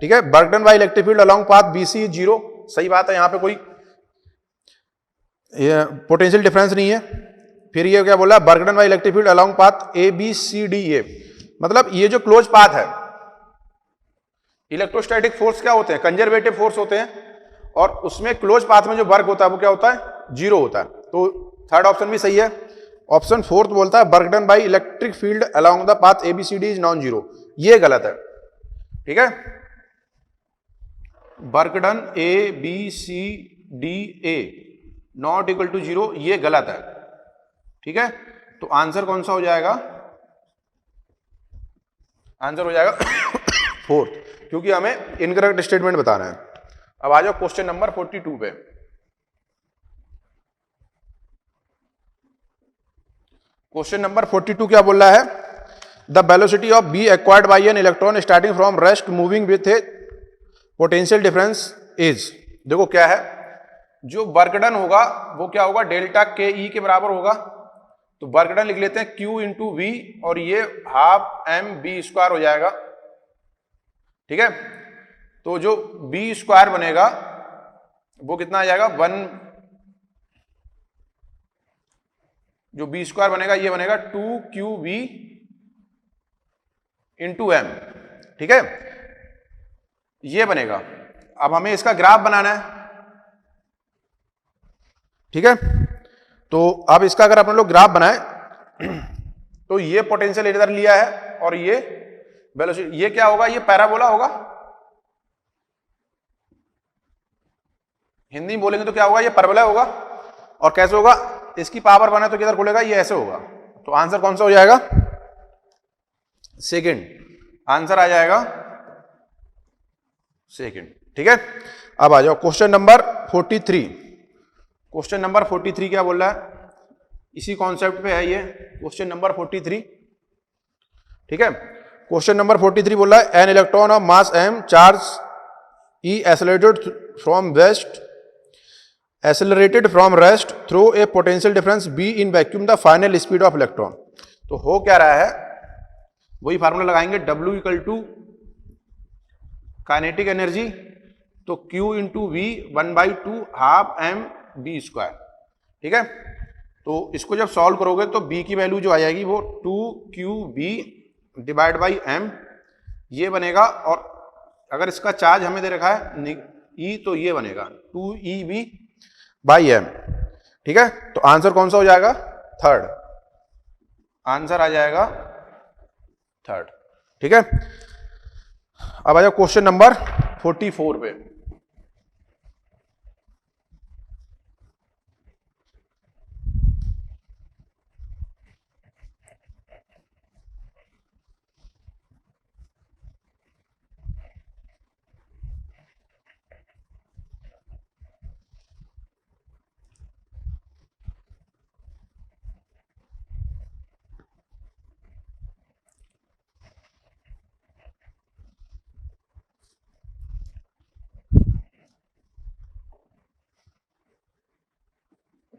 ठीक है। Work done by electric field along path BC 0, सही बात है, यहां पे कोई पोटेंशियल डिफरेंस नहीं है। फिर ये क्या बोला, work done by electric field along path ABCDA, मतलब ये जो क्लोज पाथ है, इलेक्ट्रोस्टैटिक फोर्स क्या होते हैं? कंजर्वेटिव फोर्स होते हैं, और उसमें क्लोज पाथ में जो वर्क होता है वो क्या होता है? जीरो होता है। तो थर्ड ऑप्शन भी सही है। ऑप्शन फोर्थ बोलता है work done by electric field along the path ABCD is non zero, ये गलत है। ठीक है, work done ABCDA not equal to zero, ये गलत है। ठीक है, तो आंसर कौन सा हो जाएगा? आंसर हो जाएगा फोर्थ, क्योंकि हमें इनकरेक्ट स्टेटमेंट बताना है। अब आ जाओ क्वेश्चन नंबर 42 पे। क्वेश्चन नंबर 42 क्या बोल रहा है? The velocity of B acquired by an electron starting from rest moving with A potential difference is. देखो क्या है, जो वर्क डन होगा वो क्या होगा? डेल्टा के ई के बराबर होगा। तो वर्क डन लिख लेते हैं Q इंटू वी, और ये हाफ एम बी स्क्वायर हो जाएगा। ठीक है, तो जो बी स्क्वायर बनेगा वो कितना आ जाएगा? 1, जो बी स्क्वायर बनेगा ये बनेगा 2QV इंटू एम। ठीक है, ये बनेगा। अब हमें इसका ग्राफ बनाना है। ठीक है, तो अब इसका अगर अपन लोग ग्राफ बनाए तो ये पोटेंशियल इधर लिया है और ये वेलोसिटी, ये क्या होगा? ये पैराबोला होगा। हिंदी में बोलेंगे तो क्या होगा? ये परवलय होगा। और कैसे होगा? इसकी पावर बना तो किधर खुलेगा? ये ऐसे होगा। तो आंसर कौन सा हो जाएगा? सेकंड, आंसर आ जाएगा सेकंड। ठीक है, अब आ जाओ क्वेश्चन नंबर 43। क्वेश्चन नंबर 43 क्या बोल रहा है? इसी कॉन्सेप्ट पे है ये क्वेश्चन नंबर 43। ठीक है, क्वेश्चन नंबर 43 बोल रहा है an electron of mass m charge E accelerated from rest through a potential difference B in vacuum the final speed of electron। तो हो क्या रहा है? वही फार्मूला लगाएंगे, W equal to kinetic energy, तो Q into V 1/2 half M V square. ठीक है, तो इसको जब सॉल्व करोगे तो B की वैल्यू जो आ जाएगी वो 2QV डिवाइड बाई m, ये बनेगा। और अगर इसका चार्ज हमें दे रखा है E, तो ये बनेगा 2EV बाई m। ठीक है, तो आंसर कौन सा हो जाएगा? थर्ड, आंसर आ जाएगा थर्ड। ठीक है, अब आ जाओ क्वेश्चन नंबर 44 पे।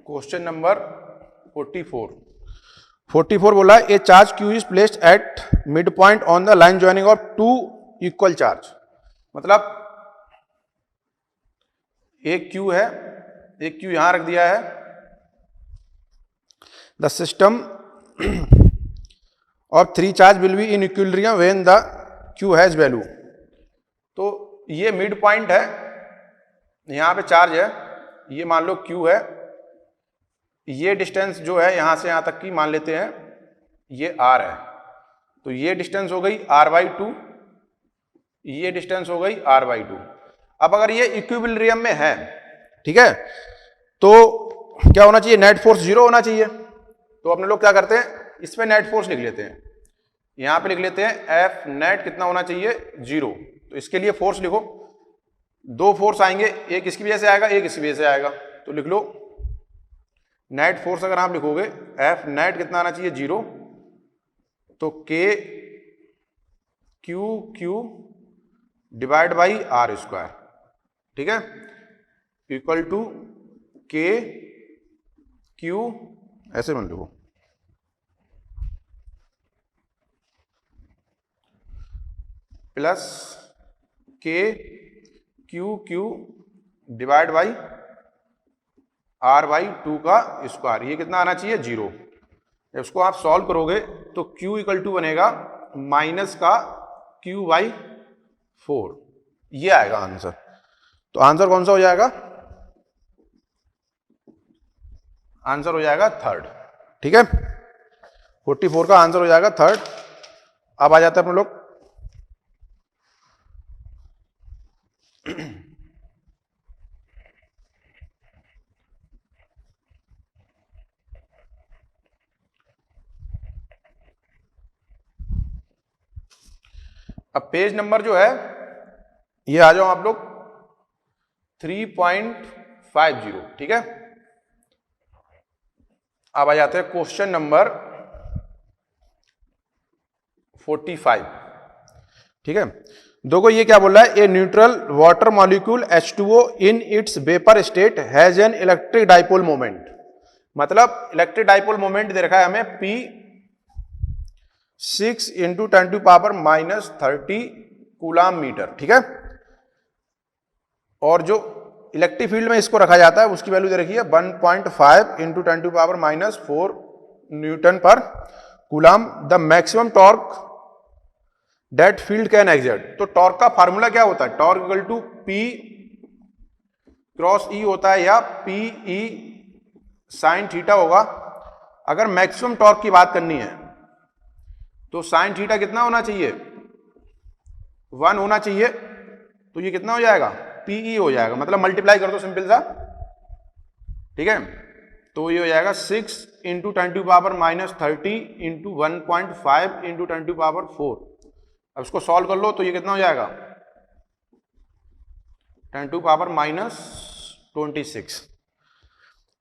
क्वेश्चन नंबर 44 बोला ए charge Q is placed at mid point on the line joining of 2 equal charge. मतलब एक Q है, एक Q यहां रख दिया है। The system of 3 charge will be in equilibrium when the Q has value. तो ये मिड पॉइंट है, यहां पे चार्ज है, ये मान लो Q है, ये डिस्टेंस जो है यहां से यहां तक की मान लेते हैं ये R है, तो ये डिस्टेंस हो गई R/2, ये डिस्टेंस हो गई R/2। अब अगर ये इक्विलिब्रियम में है, ठीक है, तो क्या होना चाहिए? नेट फोर्स 0 होना चाहिए। तो अपने लोग क्या करते हैं, इस पे नेट फोर्स लिख लेते हैं, यहां पे लिख लेते हैं F नेट कितना होना चाहिए? 0। तो इसके लिए फोर्स लिखो, 2 फोर्स आएंगे, एक इसकी वजह से आएगा, एक इसकी वजह से आएगा। तो लिख लो नेट फोर्स, अगर आप लिखोगे F नेट कितना आना चाहिए? 0। तो K Q divide by R square, ठीक है, इक्वल टू K Q, ऐसे मान लिखो, plus K Q divide by R/2 का स्क्वायर, ये कितना आना चाहिए? 0। जब इसको आप सॉल्व करोगे तो Q इक्वल टू बनेगा माइनस का Q/4। ये आएगा आंसर। तो आंसर कौन सा हो जाएगा? आंसर हो जाएगा थर्ड। ठीक है, 44 का आंसर हो जाएगा थर्ड। अब आ जाते हैं अपने लोग अब पेज नंबर जो है ये आ जाओ आप लोग 3.50। ठीक है, अब आ जाते हैं क्वेश्चन नंबर 45। ठीक है, देखो ये क्या बोल रहा है, a neutral water molecule H2O in its vapour state has an electric dipole moment. मतलब इलेक्ट्रिक डाइपोल मोमेंट दे रखा है हमें P 6 इंटू 10⁻⁻30 कूलाम मीटर। ठीक है, और जो इलेक्ट्रिक फील्ड में इसको रखा जाता है उसकी वैल्यू दे रखी है 1.5 इंटू 10⁻⁻4 newton per coulomb. The maximum torque that field can exert. तो टॉर्क का फार्मूला क्या होता है? Torque equal to P cross E होता है या PE साइन थीटा होगा। अगर मैक्सिमम टॉर्क की बात करनी है तो साइन थीटा कितना होना चाहिए? 1 होना चाहिए। तो ये कितना हो जाएगा? PE हो जाएगा, मतलब मल्टीप्लाई कर दो सिंपल सा। ठीक है, तो ये हो जाएगा 6 इंटू 10⁻⁻30 इंटू 1.5 इंटू 10⁻4। अब इसको सॉल्व कर लो तो ये कितना हो जाएगा? 10⁻26।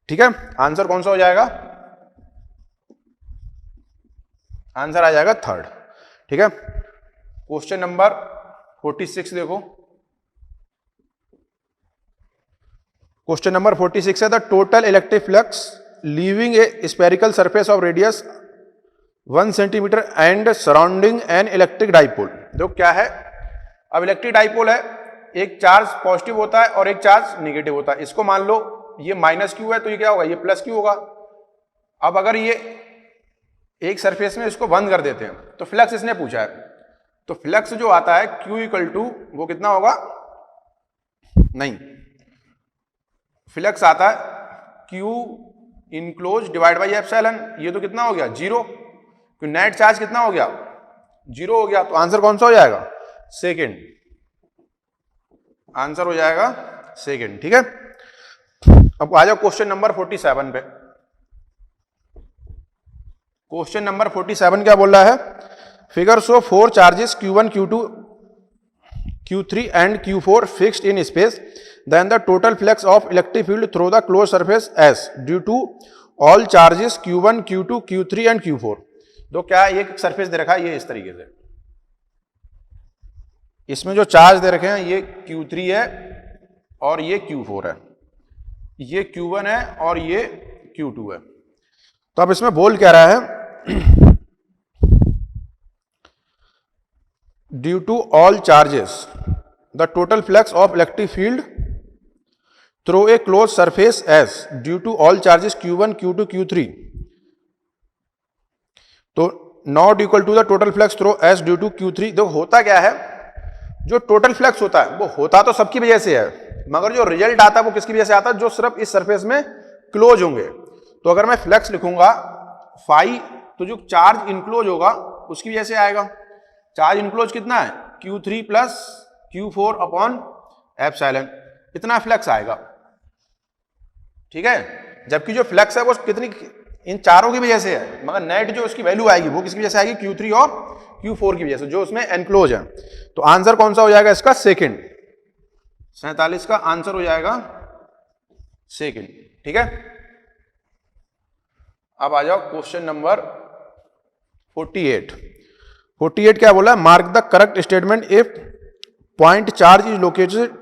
ठीक है, आंसर कौन सा हो जाएगा? आंसर आ जाएगा थर्ड। ठीक है, क्वेश्चन नंबर 46 देखो। क्वेश्चन नंबर 46 है the total electric flux leaving A spherical surface of radius 1 centimetre and surrounding N electric dipole. देखो क्या है, अब इलेक्ट्रिक डाइपोल है, एक चार्ज पॉजिटिव होता है और एक चार्ज नेगेटिव होता है। इसको मान लो ये माइनस क्यू है तो ये क्या होगा? ये प्लस क्यू होगा। अब अगर ये एक सरफेस में इसको बंद कर देते हैं तो फ्लक्स इसने पूछा है, तो फ्लक्स जो आता है Q इक्वल टू वो कितना होगा? नहीं, फ्लक्स आता है Q enclose divide by epsilon. ये तो कितना हो गया? 0। नेट चार्ज कितना हो गया? 0 हो गया। तो आंसर कौन सा हो जाएगा? सेकेंड। आंसर हो जाएगा सेकेंड। ठीक है, अब आ जाओ क्वेश्चन नंबर 47 पे। क्वेश्चन नंबर 47 क्या बोल रहा है? Figure show 4 charges Q1, Q2, Q3 and Q4 fixed in space. Then the total flux of electric field through the closed surface S due to all charges Q1, Q2, Q3 and Q4. तो क्या एक surface दे रखा है ये इस तरीके से, इसमें जो चार्ज दे रखे हैं ये Q3 है और ये Q4 है, ये Q1 है और ये Q2 है। तो अब इसमें बोल क्या रहा है? Due to all charges the total flux of electric field through a close surface S due to all charges Q1, Q2, Q3 तो not equal to the total flux through S due to Q3। देखो होता क्या है, जो total flux होता है वो होता तो सबकी वजह से है, मगर जो रिजल्ट आता है वो किसकी वजह से आता है? जो सिर्फ इस सरफेस में क्लोज होंगे। तो अगर मैं फ्लक्स लिखूंगा फाई तो जो चार्ज इनक्लोज होगा उसकी वजह से आएगा। चार्ज इनक्लोज कितना है? Q3 plus Q4 upon epsilon, इतना फ्लक्स आएगा। ठीक है, जबकि जो फ्लक्स है वो कितनी, इन चारों की वजह से है, मगर नेट जो उसकी वैल्यू आएगी वो किसकी वजह से आएगी? Q3 और Q4 की वजह से, जो उसमें एनक्लोज है। तो आंसर कौन सा हो जाएगा इसका? सेकंड। 47 का आंसर हो जाएगा सेकंड। ठीक है, अब आ जाओ क्वेश्चन नंबर 48। 48 क्या बोला? Mark the correct statement if point charge is located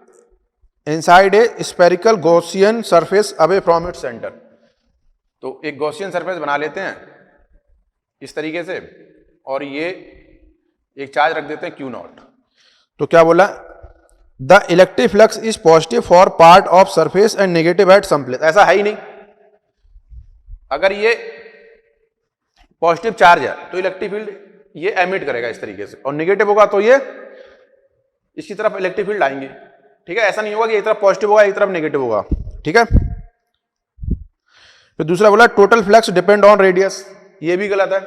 inside a spherical Gaussian surface away from its centre. तो एक गॉसियन सरफेस बना लेते हैं इस तरीके से और ये एक चार्ज रख देते हैं Q0। तो क्या बोला? The electric flux is positive for part of surface and negative at some place. ऐसा है ही नहीं, अगर ये पॉजिटिव चार्ज है तो इलेक्ट्रिक फील्ड ये एमिट करेगा इस तरीके से, और नेगेटिव होगा तो ये इसकी तरफ इलेक्ट्रिक फील्ड आएंगे। ठीक है, ऐसा नहीं होगा कि एक तरफ पॉजिटिव होगा एक तरफ नेगेटिव होगा। ठीक है, फिर दूसरा बोला total flux depend on radius, ये भी गलत है।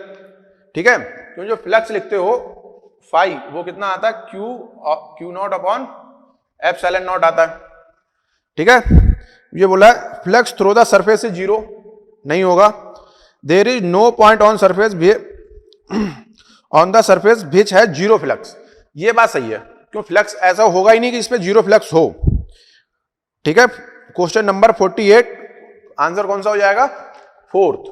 ठीक है, क्योंकि जो फ्लक्स लिखते हो फाई वो कितना आता है, Q naught upon epsilon naught आता है। ठीक है, ये बोला flux through the surface is zero, नहीं होगा। There is no point on surface on the surface which है जीरो फ्लक्स, ये बात सही है, क्यों फ्लक्स ऐसा होगा ही नहीं कि इस पे जीरो फ्लक्स हो। ठीक है, क्वेश्चन नंबर 48 आंसर कौन सा हो जाएगा, फोर्थ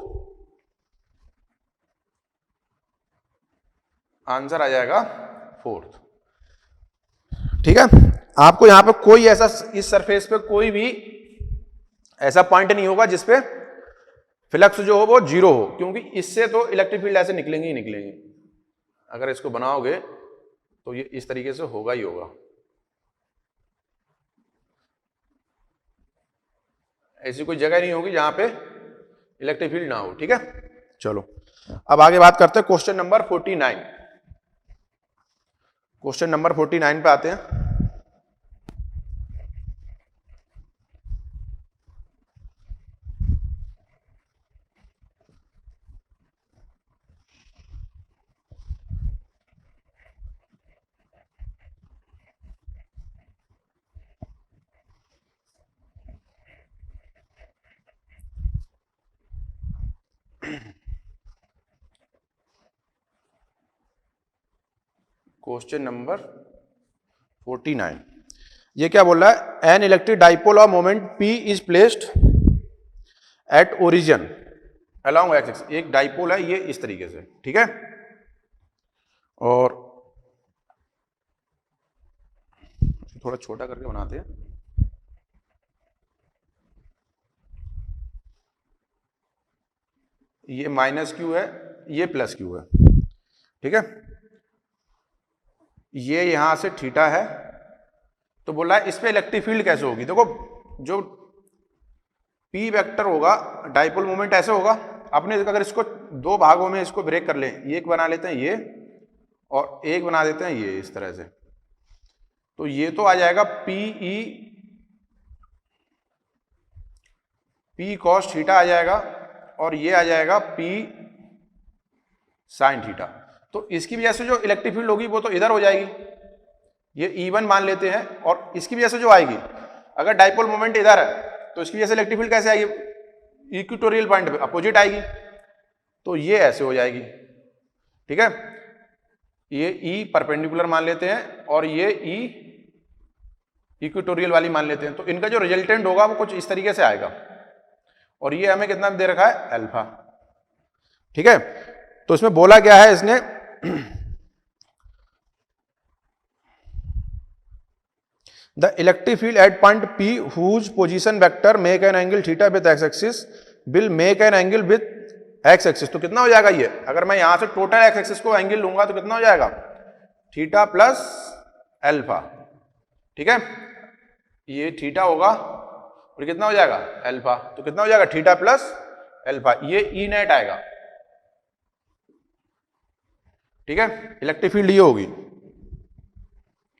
आंसर आ जाएगा फोर्थ। ठीक है, आपको यहां पे कोई ऐसा इस सरफेस पे कोई भी ऐसा पॉइंट नहीं होगा जिसपे फ्लक्स जो हो वो जीरो हो, क्योंकि इससे तो इलेक्ट्रिक फील्ड ऐसे निकलेंगे ही निकलेंगे। अगर इसको बनाओगे तो ये इस तरीके से होगा ही होगा, ऐसी कोई जगह नहीं होगी जहां पे इलेक्ट्रिक फील्ड ना हो। ठीक है, चलो अब आगे बात करते हैं क्वेश्चन नंबर 49। क्वेश्चन नंबर 49 पे आते हैं। क्वेश्चन नंबर 49, ये क्या बोल रहा है, N electric dipole of moment P is placed at origin along x axis. एक डाइपोल है ये इस तरीके से, ठीक है, और थोड़ा छोटा करके बनाते हैं। ये माइनस क्यू है, ये प्लस क्यू है। ठीक है, ये यहां से थीटा है, तो बोला है इस पे इलेक्ट्रिक फील्ड कैसे होगी। देखो जो पी वेक्टर होगा डाइपोल मोमेंट ऐसे होगा, अपने अगर इसको दो भागों में इसको ब्रेक कर लें, एक बना लेते हैं ये और एक बना देते हैं ये इस तरह से, तो ये तो आ जाएगा पी कॉस थीटा आ जाएगा और ये आ जाएगा पी साइन थीटा। तो इसकी वजह से जो इलेक्ट्रिक फील्ड होगी वो तो इधर हो जाएगी, ये E1 मान लेते हैं, और इसकी वजह से जो आएगी, अगर डाइपोल मोमेंट इधर है तो इसकी वजह से इलेक्ट्रिक फील्ड कैसे आएगी, इक्वेटोरियल पॉइंट पे अपोजिट आएगी, तो ये ऐसे हो जाएगी। ठीक है, ये E परपेंडिकुलर मान लेते हैं और ये E इक्वेटोरियल वाली मान लेते हैं, तो इनका जो रिजल्टेंट होगा वो कुछ इस तरीके से आएगा, और ये हमें कितना दे रखा है, अल्फा। ठीक है, तो इसमें बोला क्या है इसने, the electric field eight point P whose position vector make an angle theta with x axis will make an angle with x axis. तो कितना हो जाएगा ये, अगर मैं यहां से टोटल एक्स एक्सिस को एंगल लूंगा तो कितना हो जाएगा, थीटा प्लस अल्फा। ठीक है, ये थीटा होगा और कितना हो जाएगा, अल्फा, तो कितना हो जाएगा, थीटा प्लस अल्फा, ये ई नेट आएगा। ठीक है, इलेक्ट्रिक फील्ड ये होगी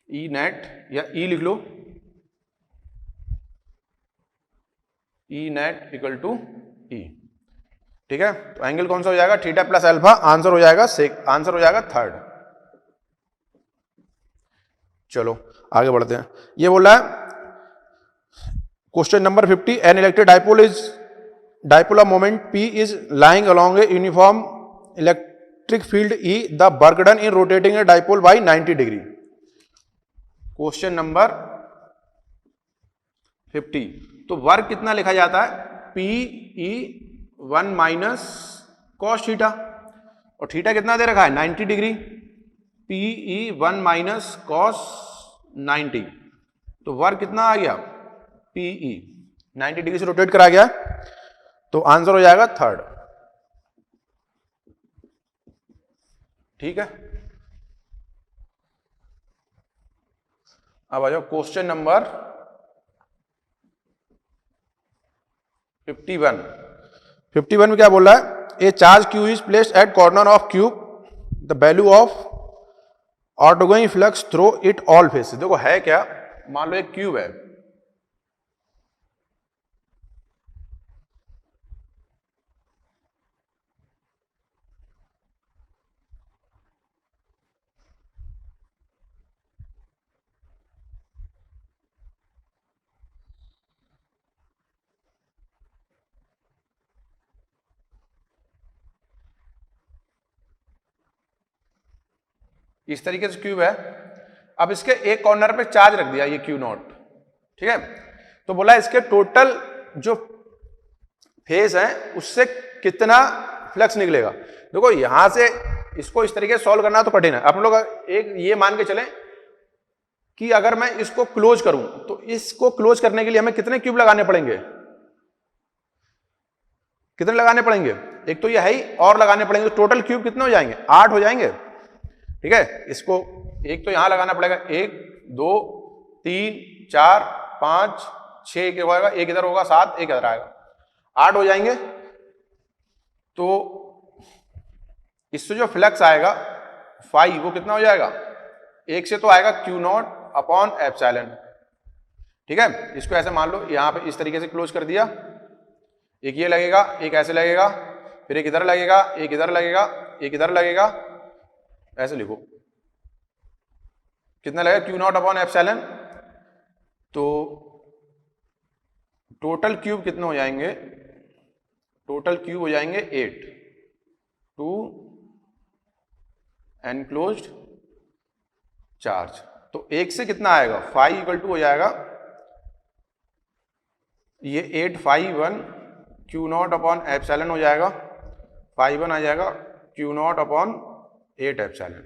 ई नेट, या ई लिख लो, ई नेट इक्वल टू ई। ठीक है, तो एंगल कौन सा हो जाएगा, थीटा प्लस अल्फा, आंसर हो जाएगा आंसर हो जाएगा थर्ड। चलो आगे बढ़ते हैं। ये बोला है question number 50, N electric dipole of moment P is lying along A uniform electric field E, the work done in rotating a dipole by 90 degree. Question number 50, तो वर्क कितना लिखा जाता है, PE1 माइनस कॉस थीटा, और theta कितना दे रखा है, 90 degree, PE1 minus cos 90, तो वर्क कितना आ गया, PE 90 डिग्री से रोटेट करा गया, तो आंसर हो जाएगा थर्ड। ठीक है, अब आ जाओ क्वेश्चन नंबर 51 में क्या बोल रहा है, a charge Q is placed at corner of cube, the value outgoing flux through it all faces. देखो है क्या, मान लो एक क्यूब है, इस तरीके से क्यूब है। अब इसके एक कॉर्नर पे चार्ज रख दिया, ये क्यू नॉट, ठीक है। तो बोला इसके टोटल जो फेस है उससे कितना फ्लक्स निकलेगा। देखो यहां से इसको इस तरीके से सॉल्व करना तो कठिन है। आप लोग एक ये मान के चलें कि अगर मैं इसको क्लोज करूं तो इसको क्लोज करने के लिए हमें कितने क्यूब लगाने पड़ेंगे, कितने लगाने पड़ेंगे, एक तो ये है ही और लगाने पड़ेंगे, तो टोटल क्यूब कितने हो जाएंगे, 8 हो जाएंगे, ठीक है। इसको एक तो यहां लगाना पड़ेगा, 1 2 3 4 5 6 एक होगा, एक इधर होगा, 7 एक इधर आएगा, 8 हो जाएंगे। तो इससे जो फ्लक्स आएगा फाई वो कितना हो जाएगा, एक से तो आएगा क्यू नॉट अपॉन एप्सिलॉन, ठीक है। इसको ऐसे मान लो यहां पे इस तरीके से क्लोज कर दिया, एक ये लगेगा, एक ऐसे लगेगा, फिर एक इधर लगेगा, एक इधर लगेगा, एक इधर लगेगा, ऐसे लिखो कितना लगेगा क्यू नॉट अपॉन एप्सिलॉन। तो टोटल क्यूब कितने हो जाएंगे, टोटल क्यूब हो जाएंगे 8 टू एनक्लोज्ड चार्ज। तो एक से कितना आएगा, 5 इक्वल टू हो जाएगा ये 8 5 1 क्यू नॉट अपॉन एप्सिलॉन हो जाएगा, 5 1 आ जाएगा क्यू नॉट अपॉन 8 एप्सिलॉन,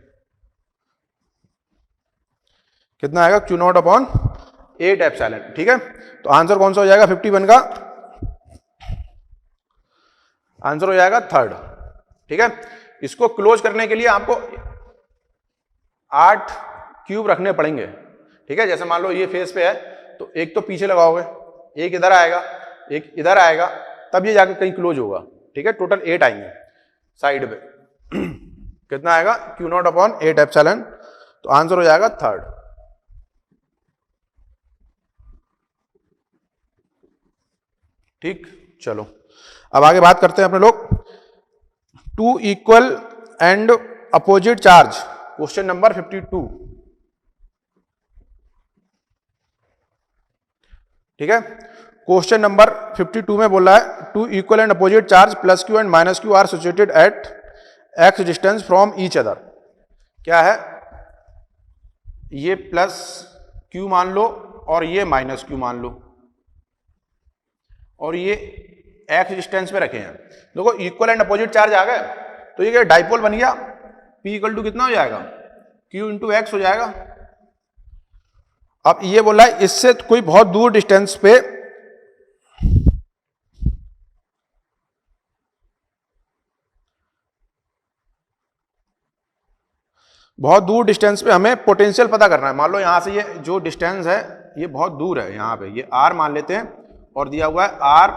कितना आएगा क्यू नॉट अपॉन 8 एप्सिलॉन, ठीक है। तो आंसर कौन सा हो जाएगा 51 का, आंसर हो जाएगा थर्ड, ठीक है। इसको क्लोज करने के लिए आपको 8 क्यूब रखने पड़ेंगे, ठीक है। जैसे मान लो ये फेस पे है तो एक तो पीछे लगाओगे, एक इधर आएगा, एक इधर आएगा, तब ये जाके कहीं क्लोज होगा, ठीक है। टोटल 8 आएंगे साइड पे कितना आएगा क्यू नॉट अपॉन 8 एप्सिलॉन, तो आंसर हो जाएगा थर्ड। ठीक, चलो अब आगे बात करते हैं अपने लोग two equal and opposite charge, question number 52, ठीक है। क्वेश्चन नंबर 52 में बोला है two equal and opposite charge plus Q and minus Q are situated at X distance from each other. क्या है, ये प्लस क्यू मान लो और ये माइनस क्यू मान लो, और ये एक्स डिस्टेंस पे रखे हैं। देखो इक्वल एंड अपोजिट चार्ज आ गए तो ये क्या डाइपोल बन गया, P इक्वल टू कितना हो जाएगा Q इंटू एक्स हो जाएगा। अब ये बोला है इससे कोई बहुत दूर डिस्टेंस पे हमें पोटेंशियल पता करना है। मान लो यहां से ये जो डिस्टेंस है ये बहुत दूर है, यहां पे ये R मान लेते हैं और दिया हुआ है R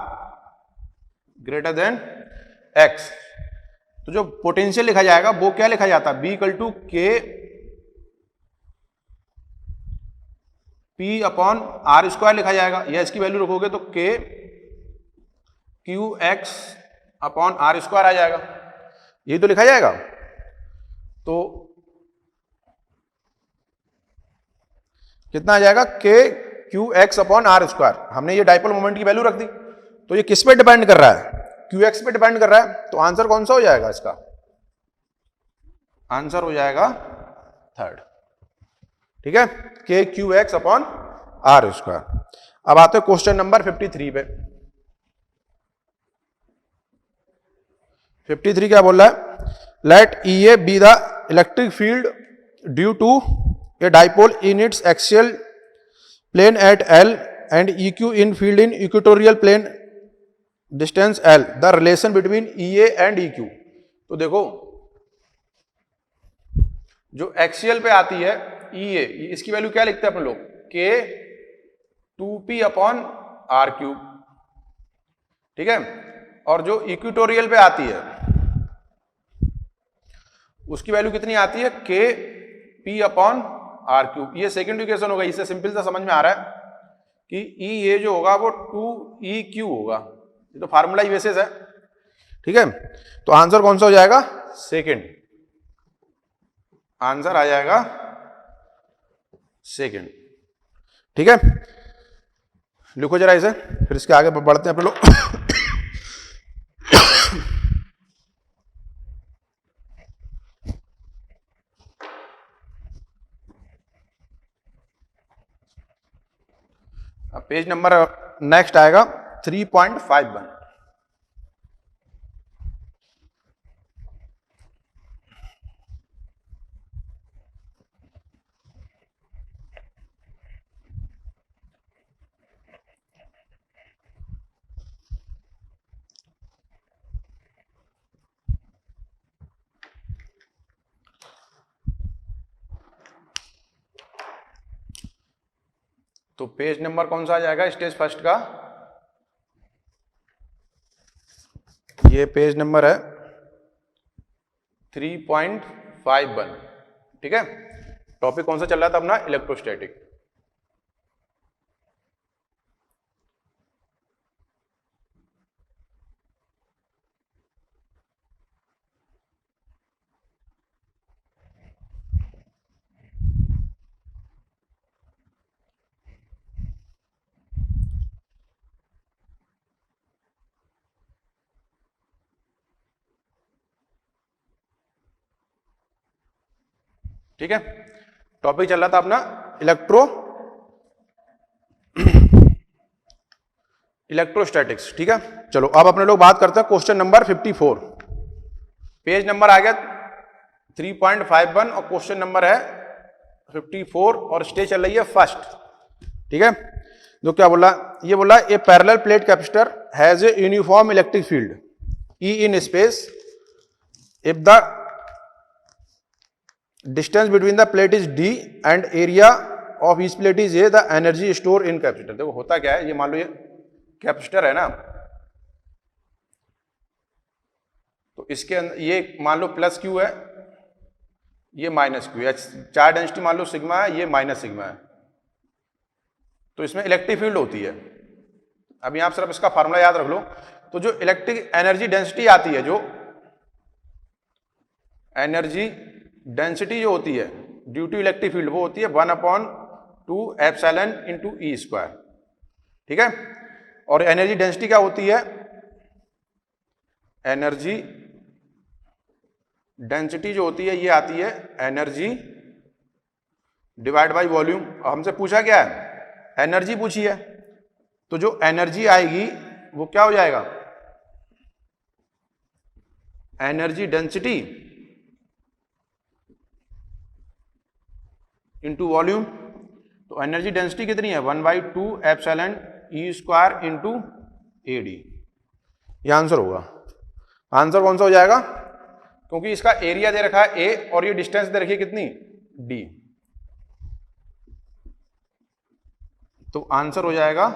ग्रेटर देन X। तो जो पोटेंशियल लिखा जाएगा वो क्या लिखा जाता है, B equal to K P upon R square लिखा जाएगा, या इसकी वैल्यू रखोगे तो K QX upon R square आ जाएगा, ये तो लिखा जाएगा। तो कितना आ जाएगा K QX upon R square. हमने ये डाइपोल मोमेंट की वैल्यू रख दी, तो ये किस पे डिपेंड कर रहा है, QX पे डिपेंड कर रहा है। तो आंसर कौन सा हो जाएगा इसका, आंसर हो जाएगा थर्ड, ठीक है, K QX upon R square. अब आते हैं क्वेश्चन नंबर 53 पे। 53 क्या बोल रहा है, let EA be the electric field due to a dipole in its axial plane at L and EQ in field in equatorial plane distance L, the relation between EA and EQ। तो देखो जो axial पे आती है EA, इसकी value क्या लिखते हैं अपन लोग, K 2P upon R cube, ठीक है। और जो इक्वेटोरियल पे आती है उसकी वैल्यू कितनी आती है, K P upon R cube. ये सेकेंड इक्वेशन होगा, इससे सिंपल सा समझ में आ रहा है कि E ये जो होगा वो 2EQ होगा, ये तो फार्मूला ही बेसिस है, ठीक है। तो आंसर कौन सा हो जाएगा? सेकेंड, आंसर आ जाएगा सेकेंड, ठीक है। लिखो जरा इसे, फिर इसके आगे बढ़ते हैं अपने लोग। पेज नंबर नेक्स्ट आएगा 3.51। तो पेज नंबर कौन सा आ जाएगा स्टेज फर्स्ट का? ये पेज नंबर है 3.51, ठीक है। टॉपिक कौन सा चल रहा था अपना? इलेक्ट्रोस्टैटिक। ठीक है, टॉपिक चल रहा था अपना इलेक्ट्रोस्टैटिक्स, ठीक है। चलो अब अपने लोग बात करते हैं क्वेश्चन नंबर 54। पेज नंबर आ गया 3.51 और क्वेश्चन नंबर है 54 और स्टेज चल रही है फर्स्ट, ठीक है। जो क्या बोला? ये बोला a parallel plate capacitor has a uniform electric field E in space if the distance between the plate is d and area of each plate is a, the energy stored in capacitor। देखो होता क्या है, ये मान लो ये capacitor है ना, तो इसके अंदर ये मान लो प्लस क्यू है, ये माइनस क्यू है, चार डेंसिटी मान लो सिग्मा है, ये माइनस सिग्मा है, तो इसमें इलेक्ट्रिक फील्ड होती है। अब यहां सिर्फ इसका फार्मूला याद रख लो। तो जो इलेक्ट्रिक एनर्जी डेंसिटी आती है, जो एनर्जी डेंसिटी जो होती है ड्यू टू इलेक्ट्रिक फील्ड, वो होती है 1/2 एप्सिलॉन इनटू ई स्क्वायर, ठीक है। और एनर्जी डेंसिटी क्या होती है? एनर्जी डेंसिटी जो होती है ये आती है एनर्जी डिवाइड बाय वॉल्यूम। हमसे पूछा क्या है? एनर्जी पूछी है, तो जो एनर्जी आएगी वो क्या हो जाएगा? Energy density into volume. तो एनर्जी डेंसिटी कितनी है? 1/2 epsilon E square into A D. ये आंसर होगा। आंसर कौन सा हो जाएगा? क्योंकि इसका एरिया दे रखा है ए और ये डिस्टेंस दे रखी है कितनी? डी। तो आंसर हो जाएगा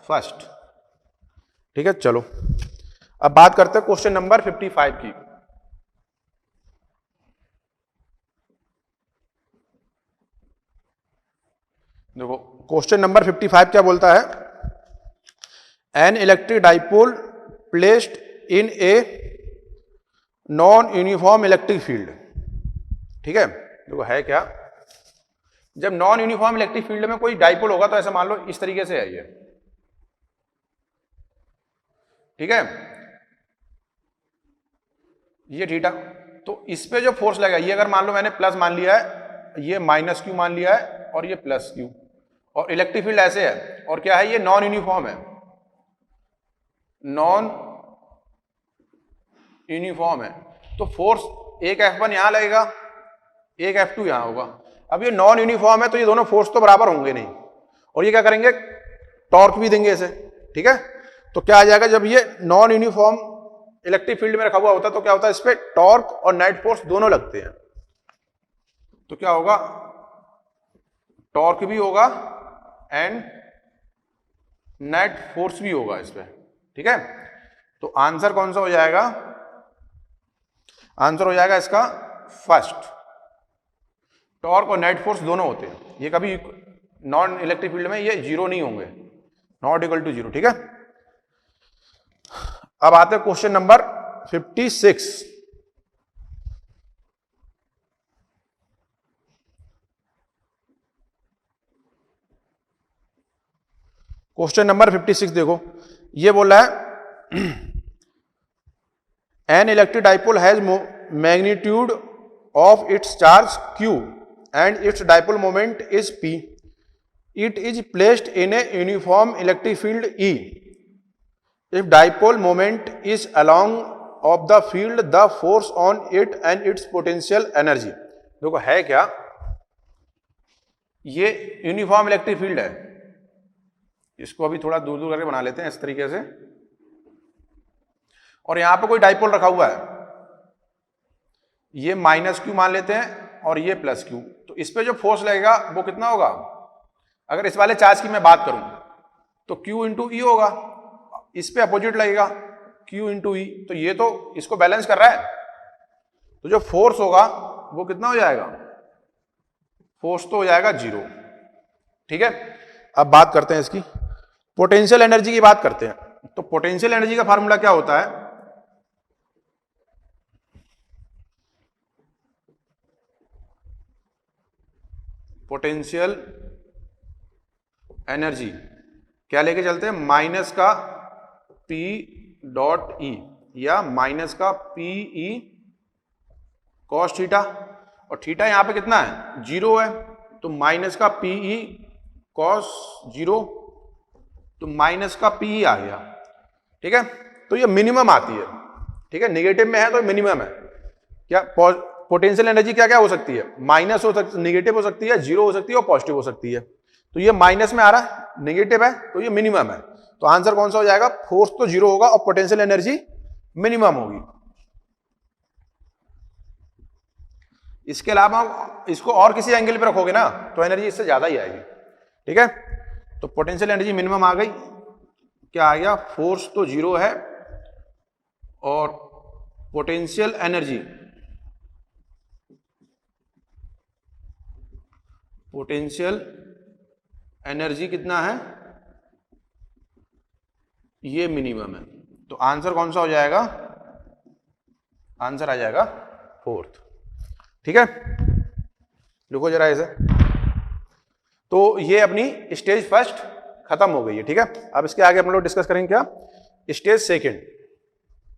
फर्स्ट, ठीक है। चलो अब बात करते हैं क्वेश्चन नंबर 55 की। देखो क्वेश्चन नंबर 55 क्या बोलता है? N electric dipole placed in a non uniform electric field, ठीक है। देखो है क्या? जब नॉन यूनिफॉर्म इलेक्ट्रिक फील्ड में कोई डाइपोल होगा तो ऐसा मान लो इस तरीके से है ये, ठीक है, ये थीटा। तो इस पे जो फोर्स लगेगा, ये अगर मान लो मैंने प्लस मान लिया है, ये माइनस क्यू मान लिया है और ये प्लस क्यू, और इलेक्ट्रिक फील्ड ऐसे है, और क्या है? ये नॉन यूनिफॉर्म है, नॉन यूनिफॉर्म है। तो फोर्स एक F1 यहां लगेगा, एक F2 यहां होगा। अब ये नॉन यूनिफॉर्म है तो ये दोनों फोर्स तो बराबर होंगे नहीं, और ये क्या करेंगे? टॉर्क भी देंगे इसे, ठीक है। तो क्या आ जाएगा? जब ये नॉन यूनिफॉर्म इलेक्ट्रिक फील्ड में रखा हुआ होता है तो क्या होता है? इस पे टॉर्क और नेट फोर्स दोनों लगते हैं। तो क्या होगा? टॉर्क भी होगा एंड नेट फोर्स भी होगा इस पे, ठीक है। तो आंसर कौन सा हो जाएगा? आंसर हो जाएगा इसका फर्स्ट, टॉर्क और नेट फोर्स दोनों होते हैं, ये कभी नॉन इलेक्ट्रिक फील्ड में ये जीरो नहीं होंगे, नॉट इक्वल टू जीरो। ठीक है, अब आते हैं क्वेश्चन नंबर 56। क्वेश्चन नंबर 56 देखो, ये बोला है N electric dipole has magnitude of its charge q and its dipole moment is p. It is placed in a uniform electric field E. If dipole moment is along of the field, the force on it and its potential energy. देखो है क्या, ये uniform electric field है, इसको अभी थोड़ा दूर दूर करके बना लेते हैं इस तरीके से, और यहां पे कोई डाइपोल रखा हुआ है, ये माइनस क्यू मान लेते हैं और ये प्लस क्यू, तो इस पे जो फोर्स लगेगा वो कितना होगा, अगर इस वाले चार्ज की मैं बात करूं तो Q इंटू ई होगा, इस पे अपोजिट लगेगा Q इंटू ई, तो ये तो इसको बैलेंस कर रहा है, तो जो फोर्स होगा वो कितना हो जाएगा, फोर्स तो हो जाएगा जीरो। ठीक है, अब बात करते हैं इसकी पोटेंशियल एनर्जी की बात करते हैं। तो पोटेंशियल एनर्जी का फार्मूला क्या होता है, पोटेंशियल एनर्जी क्या लेके चलते हैं, माइनस का P डॉट ई या माइनस का PE कॉस थीटा, और थीटा यहां पे कितना है, जीरो है, तो माइनस का PE कॉस जीरो, तो माइनस का PE आ गया। ठीक है, तो ये मिनिमम आती है। ठीक है, नेगेटिव में है तो मिनिमम है। क्या पोटेंशियल एनर्जी क्या क्या हो सकती है, माइनस हो सकती है, नेगेटिव हो सकती है, जीरो हो सकती है और पॉजिटिव हो सकती है। तो ये माइनस में आ रहा है, नेगेटिव है, तो ये मिनिमम है। तो आंसर कौन सा हो जाएगा, फोर्स तो जीरो होगा और पोटेंशियल एनर्जी मिनिमम होगी। इसके अलावा इसको और किसी एंगल पे रखोगे ना तो एनर्जी इससे ज्यादा ही आएगी। ठीक है, तो पोटेंशियल एनर्जी मिनिमम आ गई, क्या आ गया, फोर्स तो जीरो है और पोटेंशियल एनर्जी, पोटेंशियल एनर्जी कितना है, ये मिनिमम है। तो आंसर कौन सा हो जाएगा, आंसर आ जाएगा फोर्थ। ठीक है, लिखो जरा ऐसे। तो ये अपनी स्टेज फर्स्ट खत्म हो गई है। ठीक है, अब इसके आगे हम लोग डिस्कस करेंगे क्या, स्टेज सेकंड।